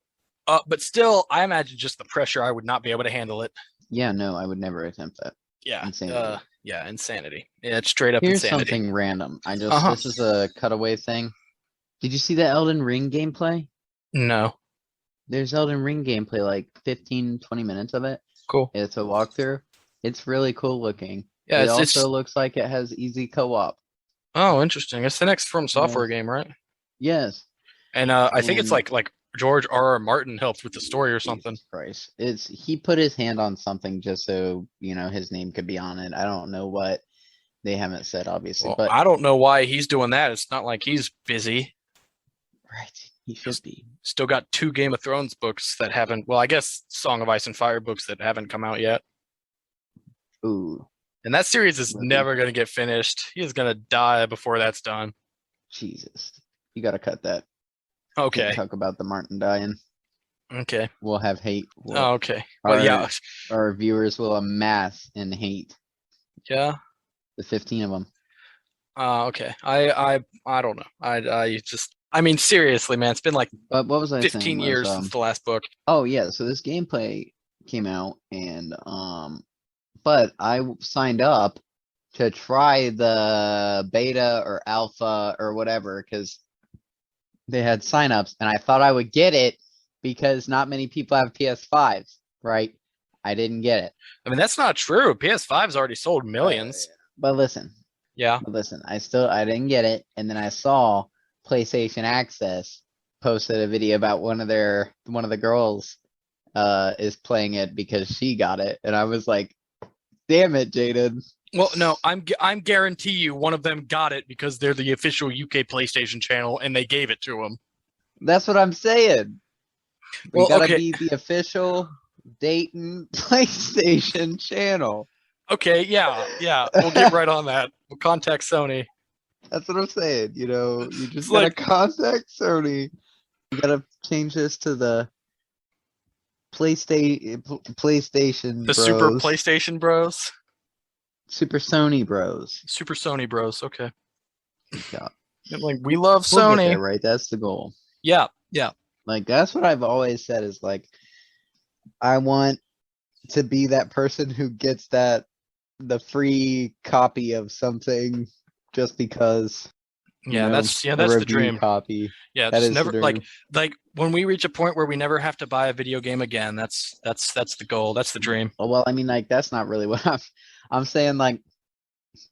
But still, I imagine just the pressure, I would not be able to handle it. Yeah, no, I would never attempt that. Yeah. Insanity. Yeah, insanity. Yeah, it's straight up Here's insanity. something random. This is a cutaway thing. Did you see the Elden Ring gameplay? No. There's Elden Ring gameplay, like 15, 20 minutes of it. Cool. It's a walkthrough. It's really cool looking. Yeah, it also looks like it has easy co-op. Oh, interesting. It's the next From Software game, right? Yes. And I think it's like George R.R. Martin helped with the story or something. Christ. He put his hand on something just so, his name could be on it. I don't know what. They haven't said, obviously. Well, but I don't know why he's doing that. It's not like he's busy. Right. He should be. Still got 2 Game of Thrones books that haven't, well, I guess Song of Ice and Fire books that haven't come out yet. Ooh. And that series is never going to get finished. He is going to die before that's done. Jesus. You got to cut that. Okay. Can't talk about the Martin dying. Okay. We'll have hate. Okay. Well, yeah. Our viewers will amass in hate. Yeah. The 15 of them. Okay. I don't know. I mean, seriously, man, it's been like what was I 15 saying years since the last book. Oh, yeah. So this gameplay came out and but I signed up to try the beta or alpha or whatever because they had signups, and I thought I would get it because not many people have PS5s, right? I didn't get it. I mean, that's not true. PS5's already sold millions. But listen, Yeah. I didn't get it, and then I saw PlayStation Access posted a video about one of the girls is playing it because she got it, and I was like, damn it, Jaden. Well, no, I'm guarantee you one of them got it because they're the official UK PlayStation channel and they gave it to them. That's what I'm saying. We Well, gotta okay. be the official Dayton PlayStation channel. Okay, yeah, we'll get right on that. We'll contact Sony. That's what I'm saying. You know, you just It's gotta like- contact Sony. You gotta change this to the PlayStation The Bros. Super PlayStation Bros. Super Sony Bros. Super Sony Bros. Okay. Yeah. Like we love We'll get Sony. there, right? That's the goal. Yeah. Like that's what I've always said is like I want to be that person who gets the free copy of something just because. Yeah, that's a the review dream. copy. Yeah, That just is never the like dream. when we reach a point where we never have to buy a video game again. That's the goal. That's the dream. Well, I mean, like that's not really what I'm saying. Like,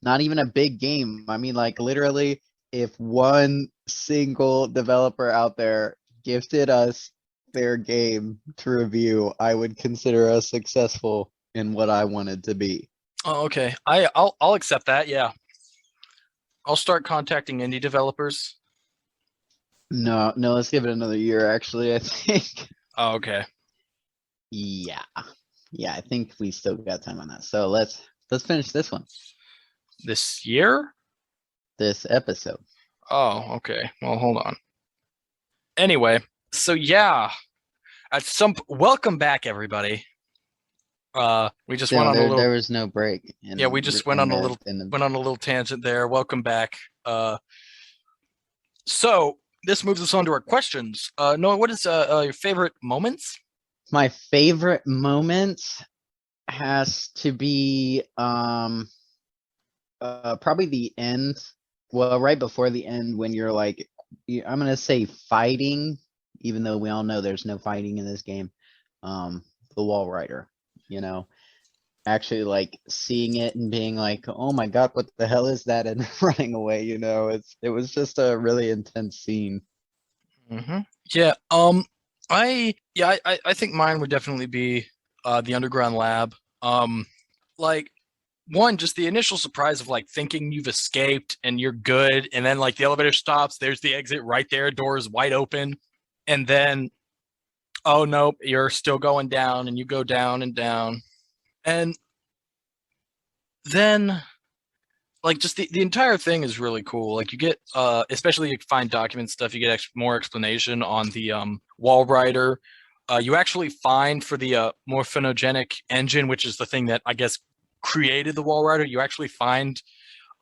not even a big game. I mean, like literally, if one single developer out there gifted us their game to review, I would consider us successful in what I wanted to be. Oh, okay. I'll accept that. Yeah. I'll start contacting indie developers. No, let's give it another year. Actually, I think. Oh, okay. Yeah, I think we still got time on that. So let's finish this one. This year? This episode. Oh, okay. Well, hold on. Anyway, so yeah, welcome back, everybody. We just went on a little. There was no break. Yeah, we just went on a little tangent there. Welcome back. So this moves us on to our questions. Noah, what is your favorite moments? My favorite moment has to be probably the end. Well, right before the end when you're like, I'm gonna say fighting, even though we all know there's no fighting in this game. The wall rider, actually like seeing it and being like, oh my god, what the hell is that? And running away, it was just a really intense scene. Mm-hmm. Yeah. I think mine would definitely be the underground lab. Like one, just the initial surprise of like thinking you've escaped and you're good, and then like the elevator stops, there's the exit right there, door is wide open, and then oh nope, you're still going down, and you go down and down. And then like just the entire thing is really cool. Like you get especially you find document stuff, you get more explanation on the wall rider. You actually find for the morphinogenic engine, which is the thing that I guess created the wall rider, you actually find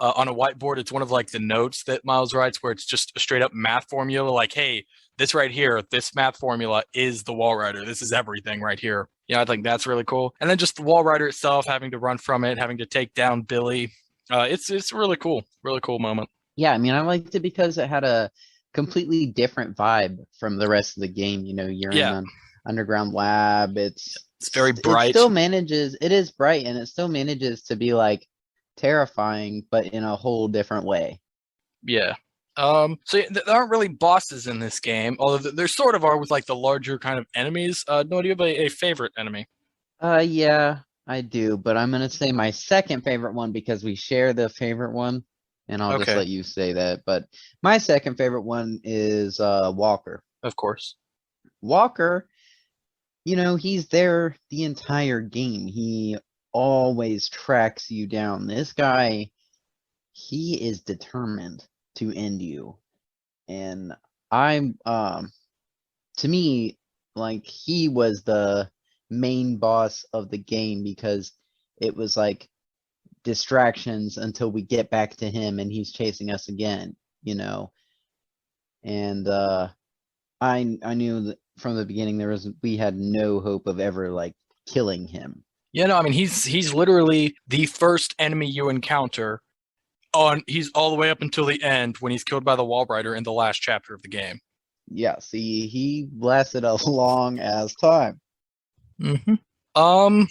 on a whiteboard, it's one of like the notes that Miles writes where it's just a straight up math formula like, hey, this right here, this math formula is the wall rider. This is everything right here. Yeah, I think that's really cool. And then just the wall rider itself, having to run from it, having to take down Billy. It's really cool moment. Yeah, I mean, I liked it because it had a completely different vibe from the rest of the game. You're in an underground lab. It's very bright. It is bright, and it still manages to be like terrifying, but in a whole different way. Yeah. So there aren't really bosses in this game, although there sort of are with like the larger kind of enemies. No, do you have a favorite enemy? Yeah, I do, but I'm gonna say my second favorite one because we share the favorite one, and I'll just let you say that. But my second favorite one is Walker. Of course. Walker, he's there the entire game. He always tracks you down. This guy, he is determined to end you. And to me, like he was the main boss of the game because it was like distractions until we get back to him and he's chasing us again, and I knew that from the beginning we had no hope of ever like killing him. Yeah, no, I mean he's literally the first enemy you encounter on he's all the way up until the end when he's killed by the wall rider in the last chapter of the game. Yeah, see, he lasted a long ass time. Hmm. Um,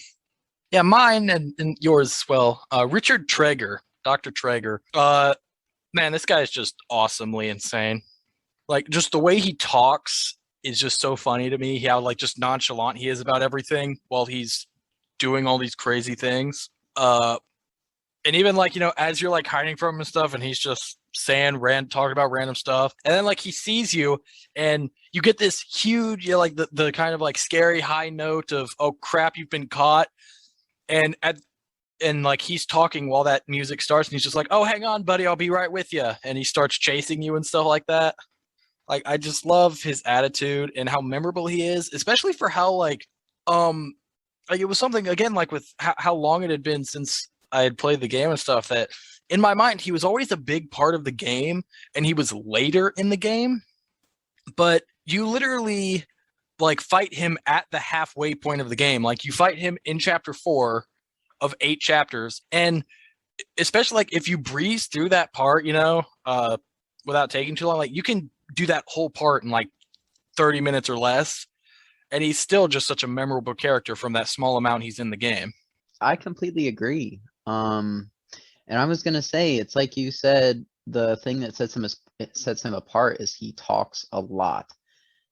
yeah, mine and yours as well. Richard Traeger, Dr. Traeger. Man, this guy is just awesomely insane. Like just the way he talks is just so funny to me. How like just nonchalant he is about everything while he's doing all these crazy things. And even like as you're like hiding from him and stuff, and he's just talking about random stuff, and then like he sees you, and you get this huge, like the kind of like scary high note of oh crap, you've been caught, and like he's talking while that music starts, and he's just like oh hang on, buddy, I'll be right with you, and he starts chasing you and stuff like that. Like I just love his attitude and how memorable he is, especially for how um like it was something again like with how long it had been since I had played the game and stuff that in my mind he was always a big part of the game and he was later in the game, but you literally like fight him at the halfway point of the game. Like you fight him in chapter 4 of 8 chapters, and especially like if you breeze through that part, without taking too long, like you can do that whole part in like 30 minutes or less, and he's still just such a memorable character from that small amount he's in the game. I completely agree. And I was gonna say, it's like you said, the thing that sets him apart is he talks a lot.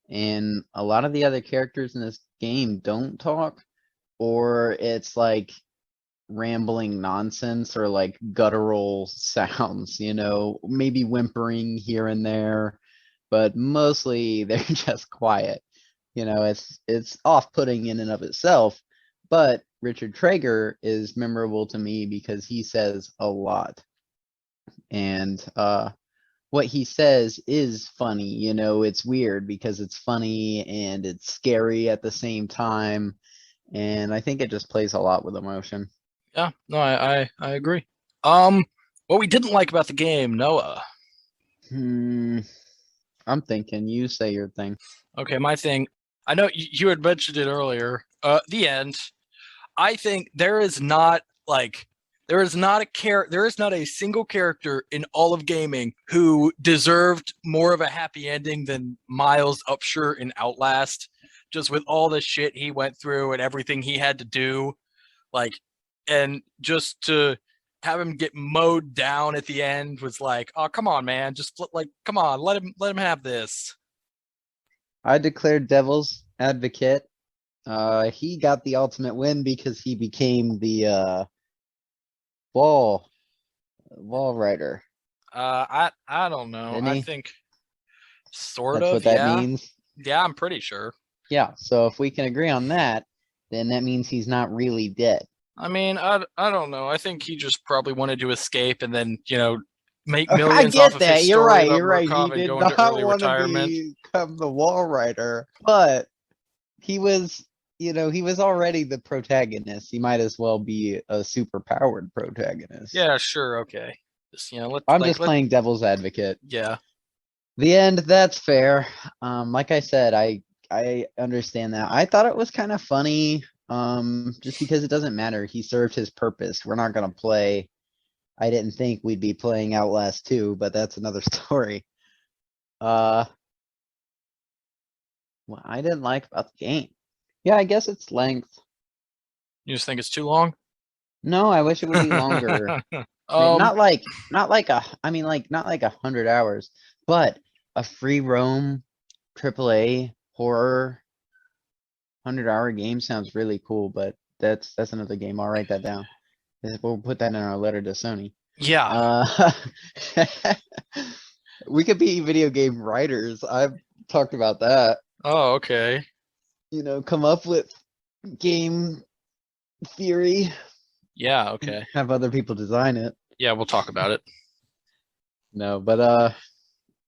And a lot of the other characters in this game don't talk, or it's like rambling nonsense or like guttural sounds, maybe whimpering here and there, but mostly they're just quiet. It's off-putting in and of itself, but Richard Traeger is memorable to me because he says a lot. And what he says is funny, it's weird because it's funny and it's scary at the same time. And I think it just plays a lot with emotion. Yeah, no, I agree. What we didn't like about the game, Noah. Hmm, I'm thinking, you say your thing. Okay, my thing. I know you had mentioned it earlier. The end. I think there is not a single character in all of gaming who deserved more of a happy ending than Miles Upshur in Outlast. Just with all the shit he went through and everything he had to do, like, and just to have him get mowed down at the end was like, oh come on, man, just like come on, let him have this. I declared devil's advocate. He got the ultimate win because he became the wall wall rider, I don't know. didn't I he? think sort That's of, what that yeah. means. Yeah, I'm pretty sure. Yeah, so if we can agree on that, then that means he's not really dead. I mean, I don't know. I think he just probably wanted to escape and then, make I millions off get of his that. You're story right. about You're right. He Murkov and did go into not early want to retirement. become the wall rider, but he was, he was already the protagonist. He might as well be a super powered protagonist. Yeah, sure, okay. Just, I'm just playing devil's advocate. yeah. The end, that's fair. Like I said, I understand that. I thought it was kind of funny. Just because it doesn't matter. He served his purpose. We're not gonna play. I didn't think we'd be playing Outlast 2, but that's another story. Uh, what I didn't like about the game. Yeah, I guess it's length. You just think it's too long? No, I wish it would be longer. um, Not like 100 hours, but a free roam AAA horror 100-hour game sounds really cool, but that's another game. I'll write that down. We'll put that in our letter to Sony. yeah. Uh, we could be video game writers. I've talked about that. Oh, okay. Come up with game theory, Yeah, okay. have other people design it. Yeah, we'll talk about it. No, but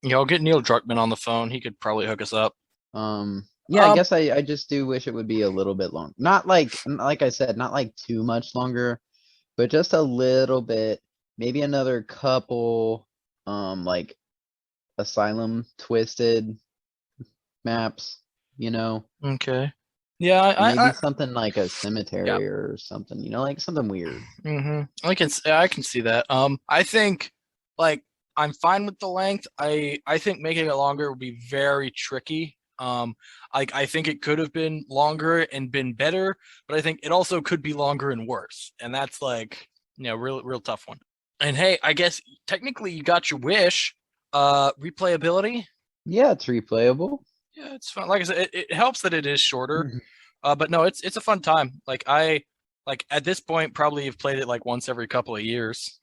Yeah, I'll get Neil Druckmann on the phone. He could probably hook us up. yeah, I Um, guess I just do wish it would be a little bit long. Not like I said, not like too much longer, but just a little bit. Maybe another couple, like Asylum twisted maps, okay. Yeah, Maybe I something like a yeah. cemetery or something, like something weird. I can see that. I think like I'm fine with the length. I think making it longer would be very tricky. Like I think it could have been longer and been better, but I think it also could be longer and worse. And that's like, real tough one. And hey, I guess technically you got your wish. Replayability. Yeah, it's replayable. Yeah, it's fun. Like I said, it helps that it is shorter. But no, it's a fun time. Like at this point probably have played it like once every couple of years.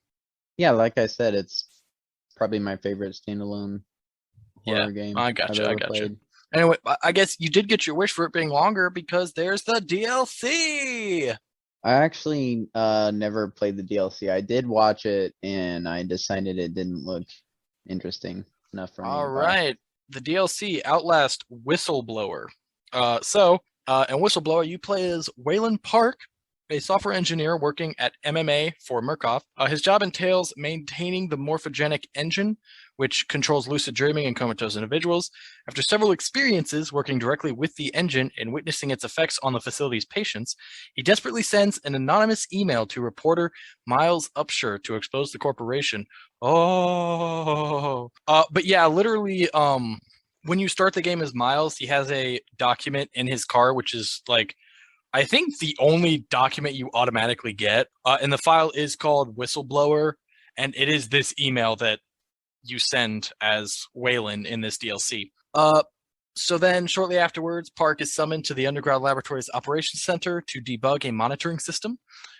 Yeah, like I said, it's probably my favorite standalone Yeah, horror game I I've gotcha, I ever gotcha. played. Anyway, I guess you did get your wish for it being longer because there's the DLC. I actually never played the DLC. I did watch it and I decided it didn't look interesting enough for me All to buy. right, the DLC Outlast Whistleblower. In Whistleblower, you play as Waylon Park, a software engineer working at MMA for Murkoff. His job entails maintaining the morphogenic engine, which controls lucid dreaming in comatose individuals. After several experiences working directly with the engine and witnessing its effects on the facility's patients, he desperately sends an anonymous email to reporter Miles Upshur to expose the corporation. Oh, but yeah, literally, when you start the game as Miles, he has a document in his car, which is like, I think the only document you automatically get. And the file is called Whistleblower, and it is this email that you send as Waylon in this DLC. So then, shortly afterwards, Park is summoned to the Underground Laboratories Operations Center to debug a monitoring system.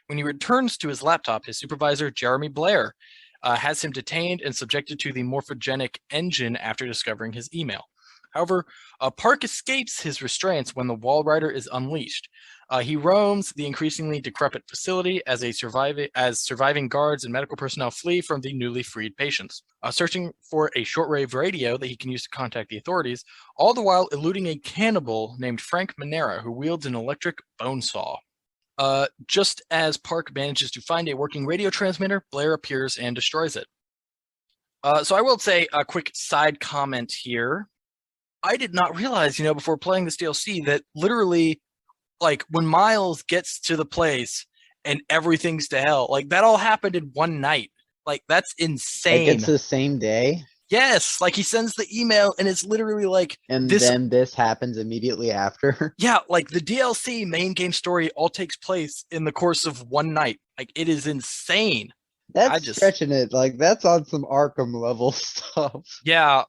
When he returns to his laptop, his supervisor, Jeremy Blair, has him detained and subjected to the morphogenic engine after discovering his email. However, Park escapes his restraints when the Wall Rider is unleashed. He roams the increasingly decrepit facility as surviving guards and medical personnel flee from the newly freed patients, searching for a shortwave radio that he can use to contact the authorities, all the while eluding a cannibal named Frank Monera who wields an electric bone saw. Just as Park manages to find a working radio transmitter, Blair appears and destroys it. So I will say a quick side comment here. I did not realize, before playing this DLC, that literally, like, when Miles gets to the place and everything's to hell, like, that all happened in one night. Like, that's Like insane. it's the same day, Yes, like, he sends the email and it's literally like and this. then this happens immediately after. Yeah, like, the DLC main game story all takes place in the course of one night. Like, it is insane. I That's just, stretching it. Like that's on some Arkham level stuff. yeah,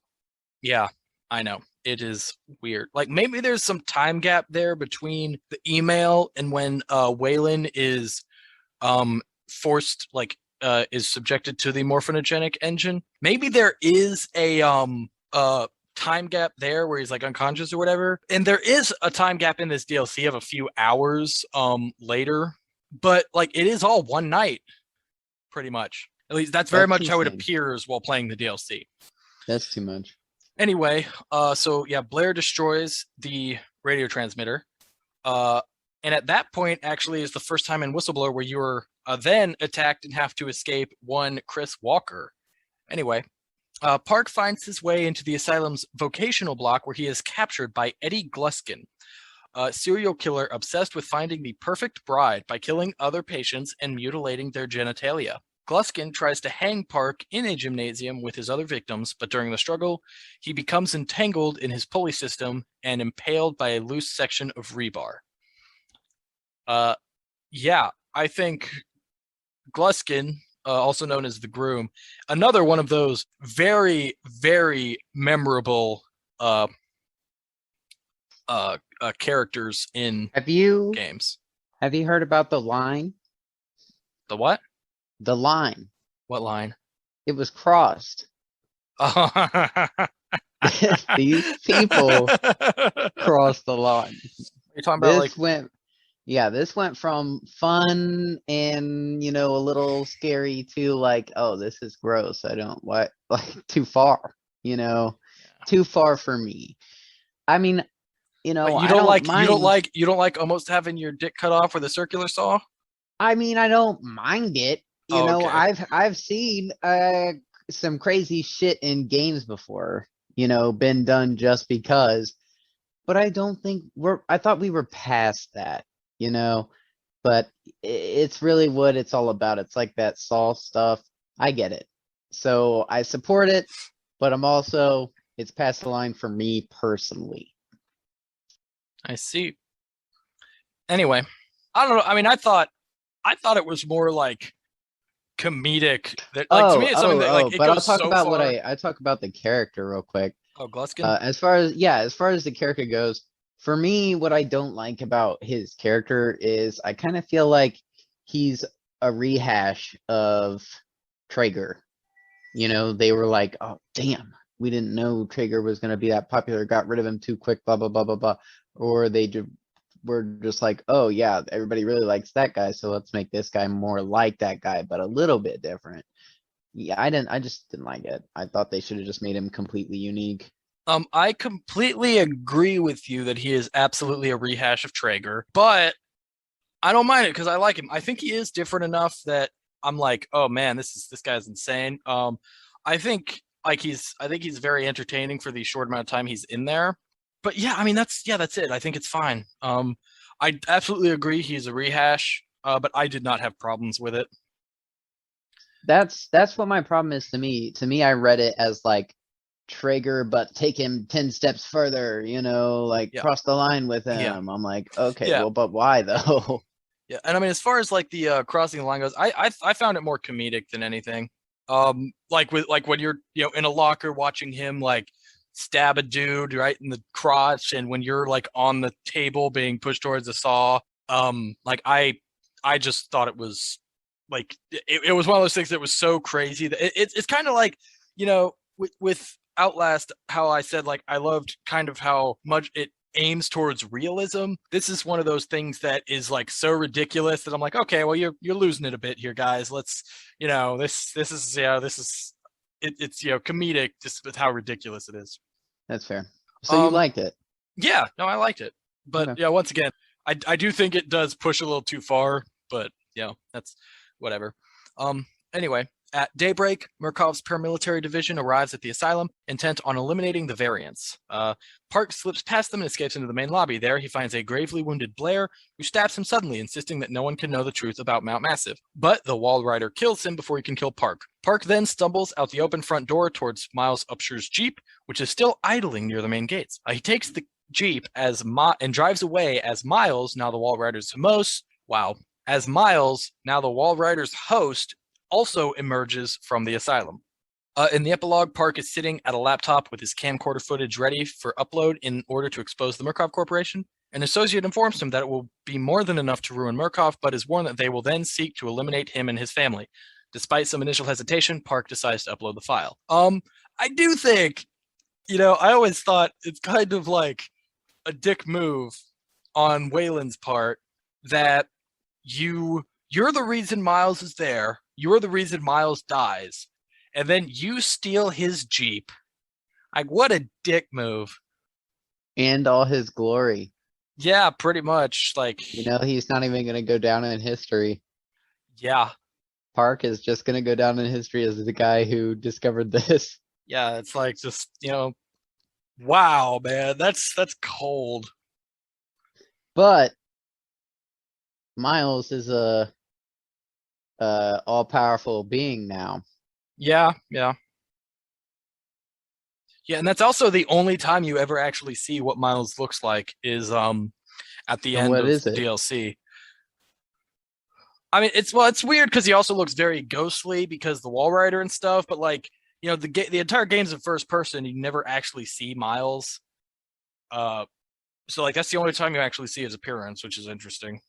yeah, I know. It is weird. Like maybe there's some time gap there between the email and when Waylon is forced is subjected to the morphogenic engine. Maybe there is a time gap there where he's like unconscious or whatever. And there is a time gap in this DLC of a few hours later, but like it is all one night pretty much. At least that's very That's much how it insane. appears while playing the DLC. That's too much. Anyway, so yeah, Blair destroys the radio transmitter. And at that point, actually, is the first time in Whistleblower where you are then attacked and have to escape one Chris Walker. Anyway, Park finds his way into the asylum's vocational block where he is captured by Eddie Gluskin, a serial killer obsessed with finding the perfect bride by killing other patients and mutilating their genitalia. Gluskin tries to hang Park in a gymnasium with his other victims, but during the struggle, he becomes entangled in his pulley system and impaled by a loose section of rebar. Yeah, I think Gluskin, also known as the Groom, another one of those very, very memorable characters in Have you games. have you heard about the line? The what? The line. What line? It was crossed. These people crossed the line. You're talking about like This went from fun and a little scary to like, oh, this is gross. I don't what like too far, too far for me. I mean, But I don't mind. you don't like almost having your dick cut off with a circular saw? I mean, I don't mind it. Oh, okay. I've seen some crazy shit in games before, been done just because. but I don't think I thought we were past that, you know? But it's really what it's all about. It's like that Saul stuff. I get it. So I support it, but it's past the line for me personally. I see. Anyway, I don't know. I mean, I thought it was more like comedic. That like to me, it's something that like it But I'll goes talk so about far. I talk about the character real quick. Oh, Gluskin. As far as the character goes, for me, what I don't like about his character is I kind of feel like he's a rehash of Traeger. You know, they were like, oh, damn, we didn't know Traeger was going to be that popular, got rid of him too quick, blah, blah, blah, blah, blah. Or were just like, oh, yeah, everybody really likes that guy, so let's make this guy more like that guy, but a little bit different. Yeah, I just didn't like it. I thought they should have just made him completely unique. I completely agree with you that he is absolutely a rehash of Traeger, but I don't mind it because I like him. I think he is different enough that I'm like, oh man, this guy's insane. I think I think he's very entertaining for the short amount of time he's in there. But yeah, I mean that's it. I think it's fine. I absolutely agree he's a rehash, but I did not have problems with it. That's what my problem is to me. To me, I read it as like Traeger, but take him 10 steps further, like Yeah, cross the line with yeah, him. I'm like, okay, yeah, well, but why though? yeah. And I mean, as far as like the crossing the line goes, I found it more comedic than anything. Like with like when you're in a locker watching him like stab a dude right in the crotch, and when you're like on the table being pushed towards the saw. Like I just thought it was like it was one of those things that was so crazy that it's kind of like with Outlast, how I said like I loved kind of how much it aims towards realism. This is one of those things that is like so ridiculous that I'm like, okay, well you're losing it a bit here, guys. Let's it's comedic just with how ridiculous it is. That's fair. So you Um, liked it. yeah, no, I liked it, but Okay. yeah, once again, I do think it does push a little too far, but that's whatever. Um, anyway, at daybreak, Murkov's paramilitary division arrives at the asylum, intent on eliminating the variants. Park slips past them and escapes into the main lobby. There, he finds a gravely wounded Blair, who stabs him suddenly, insisting that no one can know the truth about Mount Massive. But the Wall Rider kills him before he can kill Park. Park then stumbles out the open front door towards Miles Upsher's Jeep, which is still idling near the main gates. He takes the Jeep and drives away as Miles, now the Wall Rider's host, also emerges from the asylum. In the epilogue, Park is sitting at a laptop with his camcorder footage ready for upload in order to expose the Murkov Corporation. An associate informs him that it will be more than enough to ruin Murkov, but is warned that they will then seek to eliminate him and his family. Despite some initial hesitation, Park decides to upload the file. I do think, I always thought it's kind of like a dick move on Waylon's part that you're the reason Miles is there. You're the reason Miles dies. And then you steal his Jeep. Like, what a dick move. And all his glory. Yeah, pretty much. Like, He's not even going to go down in history. yeah. Park is just going to go down in history as the guy who discovered this. Yeah, it's like just, wow, man. That's cold. But Miles is a all-powerful being now. Yeah, yeah. Yeah, and that's also the only time you ever actually see what Miles looks like is at the And end what of is the it? DLC. I mean, it's weird because he also looks very ghostly because the wall rider and stuff, but like, the entire game's in first person, you never actually see Miles. So like that's the only time you actually see his appearance, which is interesting.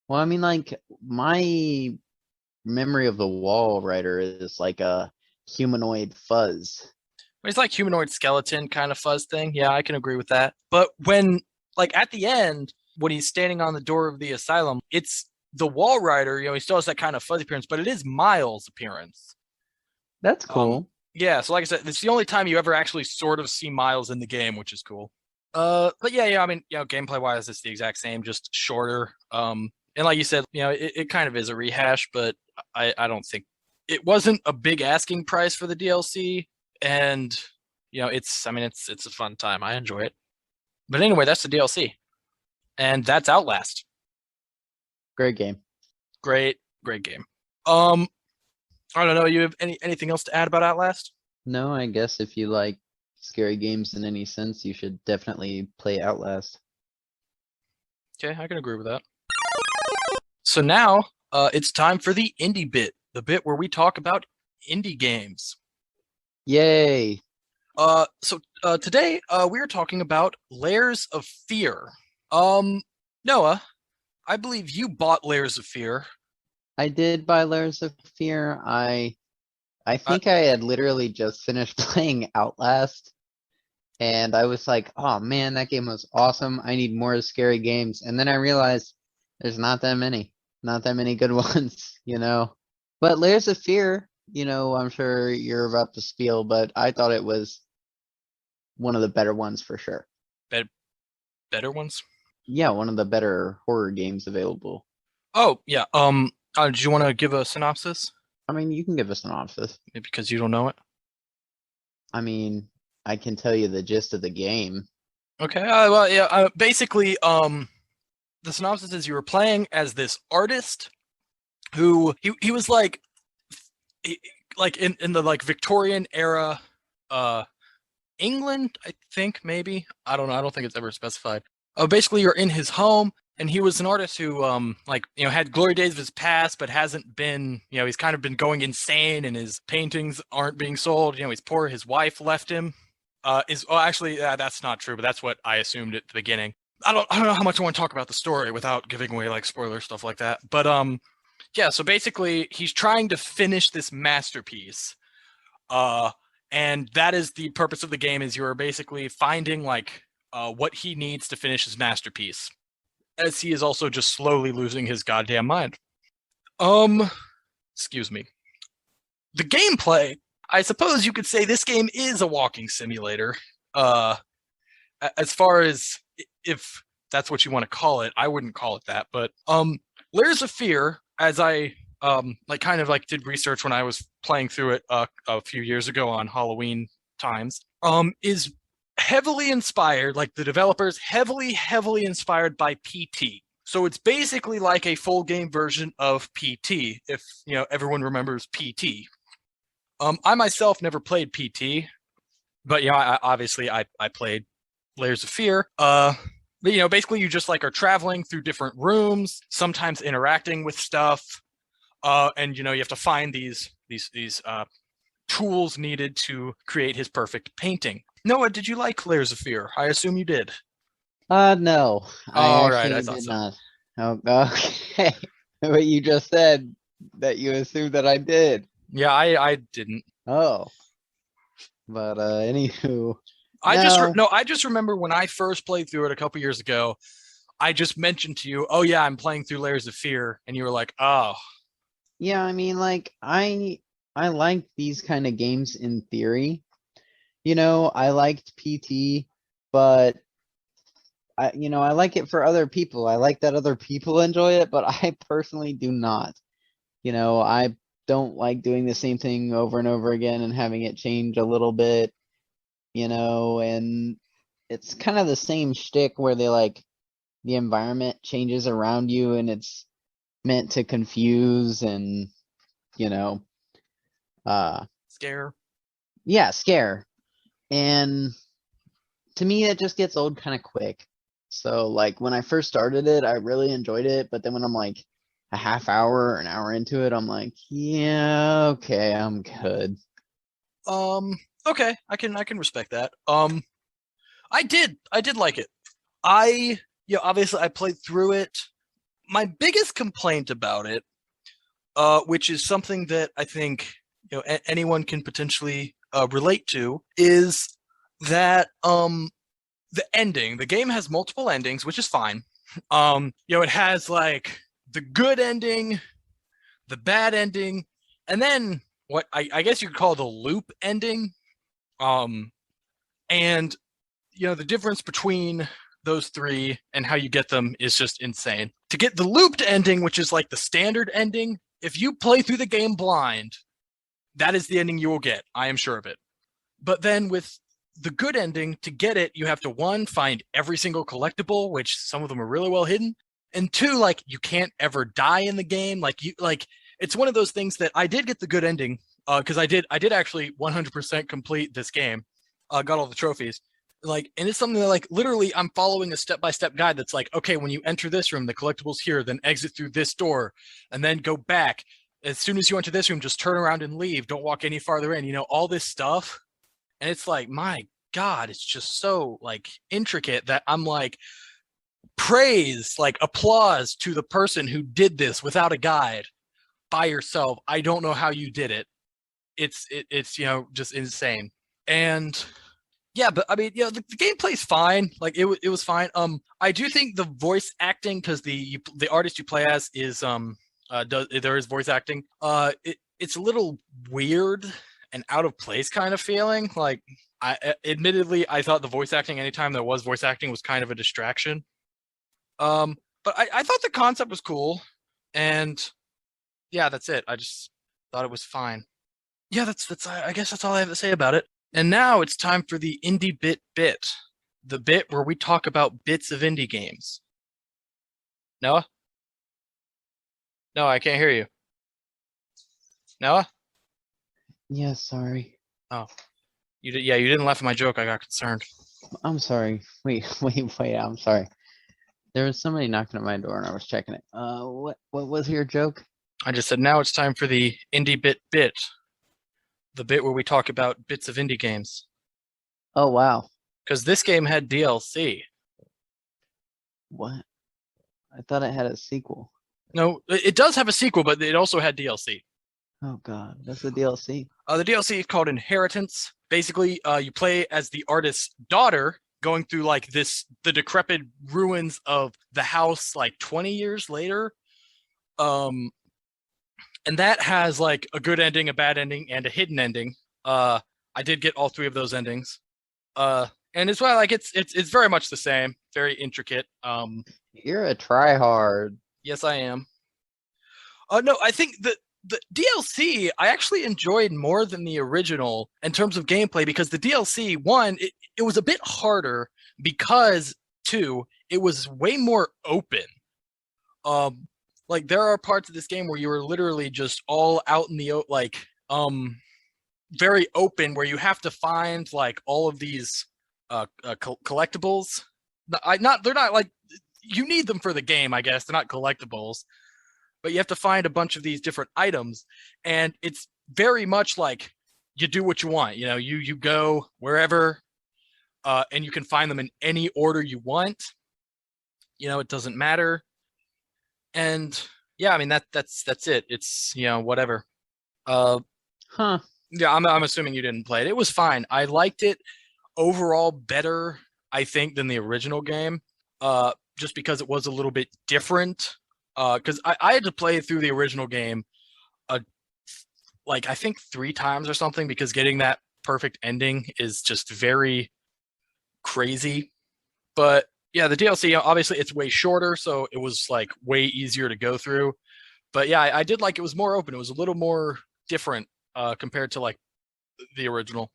Well, I mean, like, my memory of the Wall Rider is like a humanoid fuzz. It's like humanoid skeleton kind of fuzz thing. Yeah, I can agree with that. But when like at the end, when he's standing on the door of the asylum, it's the wall rider, he still has that kind of fuzzy appearance, but it is Miles' appearance. That's Um, cool. yeah, so like I said, it's the only time you ever actually sort of see Miles in the game, which is cool. But yeah, I mean, gameplay wise, it's the exact same, just shorter. And like you said, it kind of is a rehash, but I don't think it wasn't a big asking price for the DLC, and it's a fun time. I enjoy it. But anyway, that's the DLC, and that's Outlast. Great game. Great, great game. Um, I don't know. You have anything else to add about Outlast? No, I guess if you like scary games in any sense, you should definitely play Outlast. Okay, I can agree with that. So now, it's time for the indie bit, the bit where we talk about indie games. Yay! Today, we are talking about Layers of Fear. Noah, I believe you bought Layers of Fear. I did buy Layers of Fear. I think I had literally just finished playing Outlast, and I was like, oh man, that game was awesome. I need more scary games. And then I realized there's not that many. Not that many good ones, you know. But Layers of Fear, I'm sure you're about to spiel, but I thought it was one of the better ones for sure. Better ones? Yeah, one of the better horror games available. Oh, yeah. Do you want to give a synopsis? I mean, you can give a synopsis. Maybe because you don't know it. I mean, I can tell you the gist of the game. Okay. Well, yeah. Basically, the synopsis is you were playing as this artist who he was like in the like Victorian era, England, I think maybe. I don't know. I don't think it's ever specified. Basically, you're in his home, and he was an artist who, had glory days of his past, but hasn't been, he's kind of been going insane, and his paintings aren't being sold. He's poor. His wife left him. That's not true, but that's what I assumed at the beginning. I don't know how much I want to talk about the story without giving away like spoiler stuff like that. But yeah. So basically, he's trying to finish this masterpiece. And that is the purpose of the game. Is you're basically finding like what he needs to finish his masterpiece, as he is also just slowly losing his goddamn mind. Excuse me. The gameplay, I suppose you could say this game is a walking simulator. As far as if that's what you want to call it, I wouldn't call it that. But Layers of Fear, as I did research when I was playing through it a few years ago on Halloween times, is heavily inspired, like the developers heavily inspired by PT. So it's basically like a full game version of PT, if everyone remembers PT. I myself never played PT, but I played Layers of Fear. But basically you just like are traveling through different rooms, sometimes interacting with stuff, and you have to find these tools needed to create his perfect painting. Noah, did you like Layers of Fear? I assume you did. No, I All right, I actually thought did so. not. Oh, okay. What you just said that you assumed that I did. Yeah, I didn't. Oh, but anywho, I just remember when I first played through it a couple years ago, I just mentioned to you, oh yeah, I'm playing through Layers of Fear, and you were like, oh. yeah, I mean, like I like these kind of games in theory. I liked PT, but I like it for other people. I like that other people enjoy it, but I personally do not. I don't like doing the same thing over and over again and having it change a little bit, and it's kind of the same shtick where the environment changes around you and it's meant to confuse and, Scare. yeah, scare. And to me, it just gets old kind of quick. So like when I first started it, I really enjoyed it, but then when I'm like a half hour or an hour into it, I'm like, yeah, okay, I'm good. Okay, I can respect that. I did like it. Obviously I played through it. My biggest complaint about it, which is something that I think anyone can potentially relate to, is that the ending. The game has multiple endings, which is fine. It has like the good ending, the bad ending, and then what I guess you could call the loop ending. And the difference between those three and how you get them is just insane. To get the looped ending, which is like the standard ending, if you play through the game blind, that is the ending you will get. I am sure of it. But then with the good ending, to get it, you have to, one, find every single collectible, which some of them are really well hidden, and two, like, you can't ever die in the game. It's one of those things that I did get the good ending, because I did actually 100% complete this game, got all the trophies. And it's something that, like, literally I'm following a step-by-step guide that's like, okay, when you enter this room, the collectible's here, then exit through this door, and then go back. As soon as you enter this room, just turn around and leave. Don't walk any farther in, all this stuff. And it's like, my God, it's just so, like, intricate that I'm like, praise, like, applause to the person who did this without a guide by yourself. I don't know how you did it. It's just insane. And yeah, but I mean, the gameplay's fine. Like, it was fine. I do think the voice acting, because the artist you play as is there is voice acting. It's a little weird and out of place kind of feeling. Like, admittedly, I thought the voice acting, anytime there was voice acting, was kind of a distraction. But I thought the concept was cool, and yeah, that's it. I just thought it was fine. Yeah, I guess that's all I have to say about it. And now it's time for the Indie Bit, the bit where we talk about bits of indie games. Noah? No, I can't hear you. Noah? Yeah, sorry. Oh, you didn't laugh at my joke. I got concerned. I'm sorry. Wait, I'm sorry. There was somebody knocking at my door and I was checking it. What was your joke? I just said now it's time for the Indie Bit, the bit where we talk about bits of indie games. Oh, wow. Because this game had DLC. What? I thought it had a sequel. No, it does have a sequel, but it also had DLC. Oh, God. That's the DLC. The DLC is called Inheritance. Basically, you play as the artist's daughter, going through, like, the decrepit ruins of the house, like, 20 years later. And that has, like, a good ending, a bad ending, and a hidden ending. I did get all three of those endings. And as well, like, it's very much the same, very intricate. You're a tryhard. Yes, I am. No, I think the DLC I actually enjoyed more than the original in terms of gameplay, because the DLC, one, it was a bit harder, because two, it was way more open. Like, there are parts of this game where you are literally just all out in the very open, where you have to find, like, all of these collectibles. They're not, like, you need them for the game, I guess. They're not collectibles, but you have to find a bunch of these different items, and it's very much like you do what you want. You go wherever, and you can find them in any order you want. It doesn't matter. And yeah, I mean, that's it. It's, whatever. Huh. Yeah, I'm assuming you didn't play it. It was fine. I liked it overall better, I think, than the original game. Just because it was a little bit different. Because I had to play through the original game, like, I think 3 times or something, because getting that perfect ending is just very crazy. But yeah, the DLC, obviously it's way shorter, so it was, like, way easier to go through. But yeah, I did like it was more open. It was a little more different compared to, like, the original.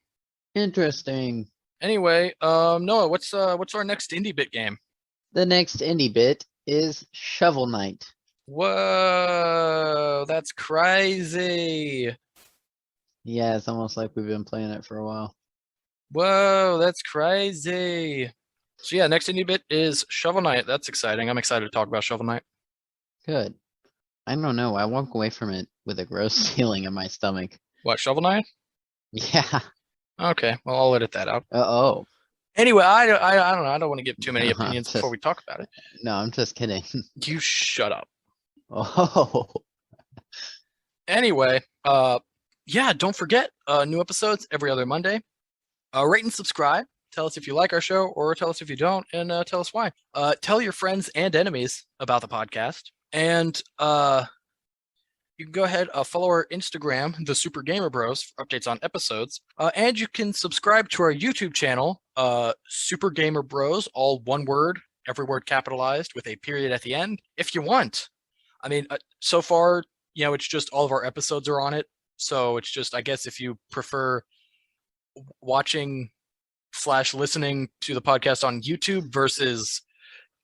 Interesting. Anyway, Noah, what's our next indie bit game? The next indie bit is Shovel Knight. Whoa, that's crazy. Yeah, it's almost like we've been playing it for a while. Whoa, that's crazy. So yeah, next indie bit is Shovel Knight. That's exciting. I'm excited to talk about Shovel Knight. Good. I don't know. I walk away from it with a gross feeling in my stomach. What, Shovel Knight? Yeah. Okay, well, I'll edit that out. Oh. Anyway, I don't know. I don't want to give too many opinions before we talk about it. No, I'm just kidding. You shut up. Oh. Anyway, yeah, don't forget, new episodes every other Monday. Rate and subscribe. Tell us if you like our show, or tell us if you don't, and tell us why. Tell your friends and enemies about the podcast. And you can go ahead, follow our Instagram, the Super Gamer Bros, for updates on episodes. And you can subscribe to our YouTube channel, Super Gamer Bros, all one word, every word capitalized with a period at the end, if you want. I mean, so far, it's just all of our episodes are on it. So it's just, I guess, if you prefer watching / listening to the podcast on YouTube versus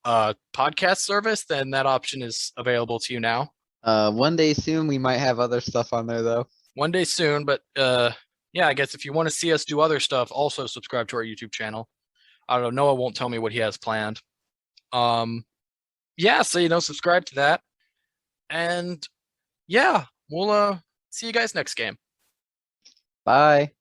podcast service, then that option is available to you now. One day soon we might have other stuff on there though. One day soon, but yeah, I guess if you want to see us do other stuff, also subscribe to our YouTube channel. I don't know, Noah won't tell me what he has planned. Yeah, so subscribe to that. And yeah, we'll see you guys next game. Bye.